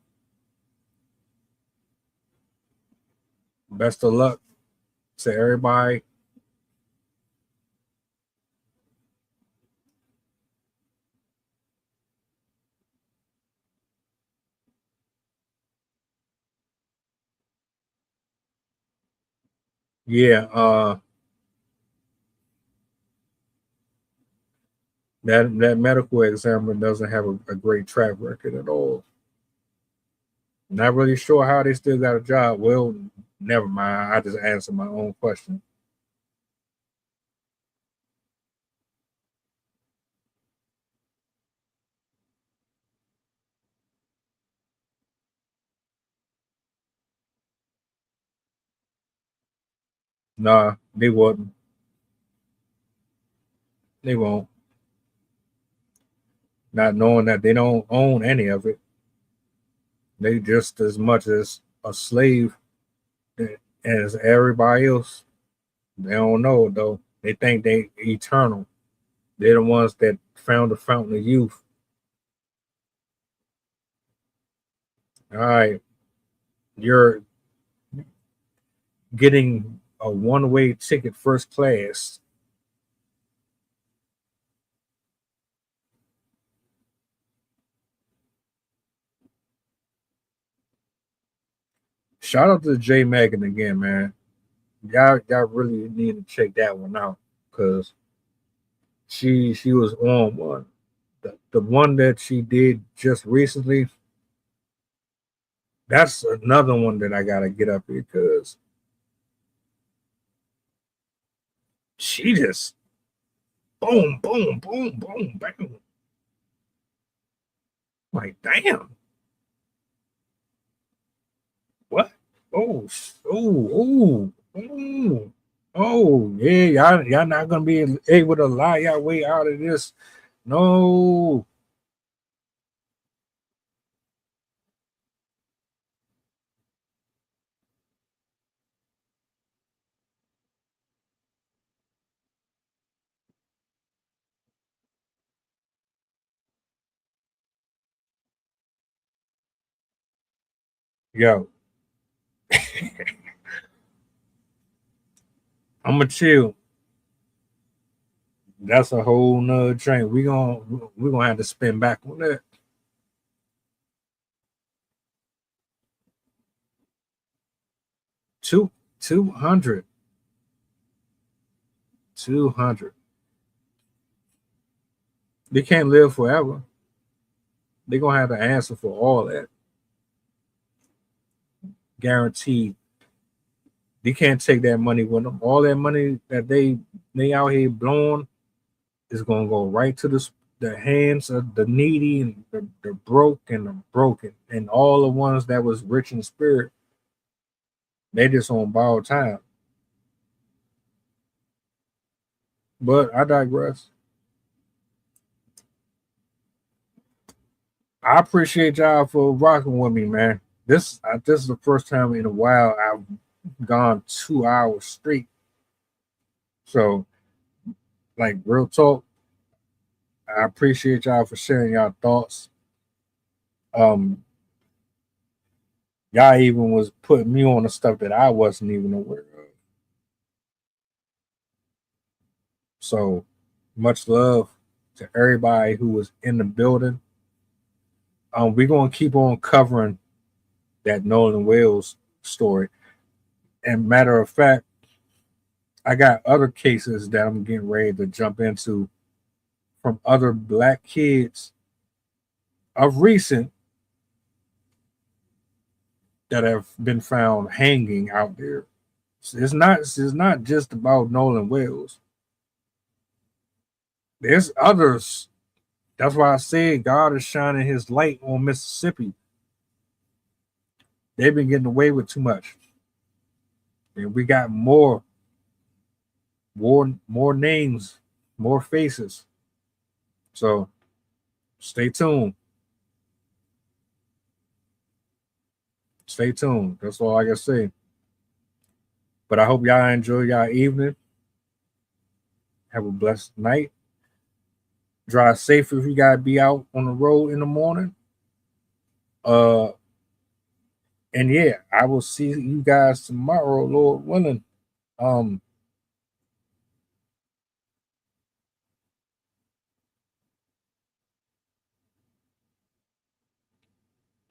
Best of luck to everybody. Yeah, that medical examiner doesn't have a great track record at all. Not really sure how they still got a job. Well, never mind. I just answered my own question. Nah, they wouldn't. They won't. Not knowing that they don't own any of it. They just as much as a slave as everybody else. They don't know though. They think they eternal. They're the ones that found the fountain of youth. All right, you're getting a one-way ticket first class. Shout out to Jay Megan again, man. Y'all really need to check that one out because she was on one. The one that she did just recently, that's another one that I gotta get up here because she just boom, boom, boom, boom, bam. Like, damn. What? Oh, oh, oh, yeah. Y'all not gonna be able to lie your way out of this. No. Yo, I'm gonna chill. That's a whole nother train. We're gonna have to spin back on that. Two 200. 200. They can't live forever. They're gonna have to answer for all that. Guaranteed. They can't take that money with them. All that money that they out here blowing is gonna go right to the hands of the needy and the broke and the broken and all the ones that was rich in spirit. They just on borrowed time. But I digress. I appreciate y'all for rocking with me, man. This is the first time in a while I've gone 2 hours straight. So, like, real talk, I appreciate y'all for sharing y'all thoughts. Um, y'all even was putting me on the stuff that I wasn't even aware of. So, much love to everybody who was in the building. We're gonna keep on covering that Nolan Wales story. And matter of fact, I got other cases that I'm getting ready to jump into from other black kids of recent that have been found hanging out there. It's not just about Nolan Wales. There's others. That's why I said God is shining his light on Mississippi. They've been getting away with too much. And we got more more names, more faces. So stay tuned. Stay tuned. That's all I can say. But I hope y'all enjoy y'all evening. Have a blessed night. Drive safe if you gotta be out on the road in the morning. And yeah, I will see you guys tomorrow, Lord willing.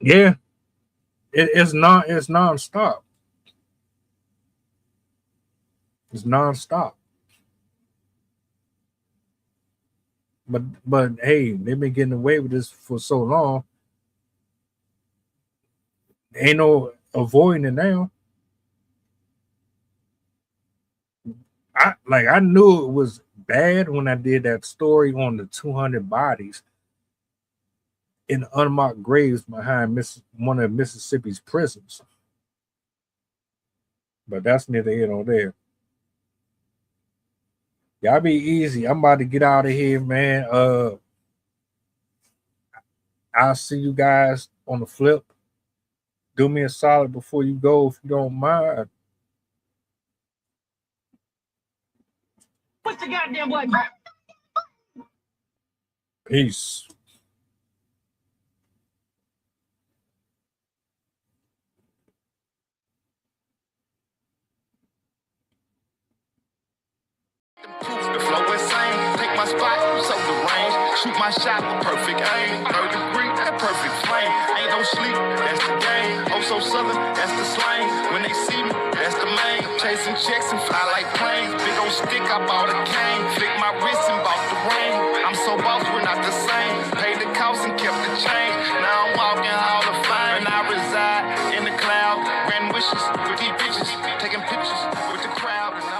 Yeah, it's nonstop. It's nonstop. But hey, they've been getting away with this for so long. Ain't no avoiding it now. I knew it was bad when I did that story on the 200 bodies in unmarked graves behind one of Mississippi's prisons. But that's neither here nor there. Y'all be easy. I'm about to get out of here, man. I'll see you guys on the flip. Do me a solid before you go, if you don't mind. Push the goddamn button. Peace. The flow insane, take my spot, so the range. Shoot my shot with perfect aim. 3rd degree, that perfect flame. Ain't no sleep, that's the game. Oh, so southern, that's the slang. When they see me, that's the main. Chasing checks and fly like planes. Big old stick, I bought a cane. Flick my wrist and bought the ring. I'm so boss, we're not the same. Paid the cost and kept the change. Now I'm walking Hall of Fame. And I reside in the cloud. Grand wishes with these bitches. Taking pictures with the crowd. And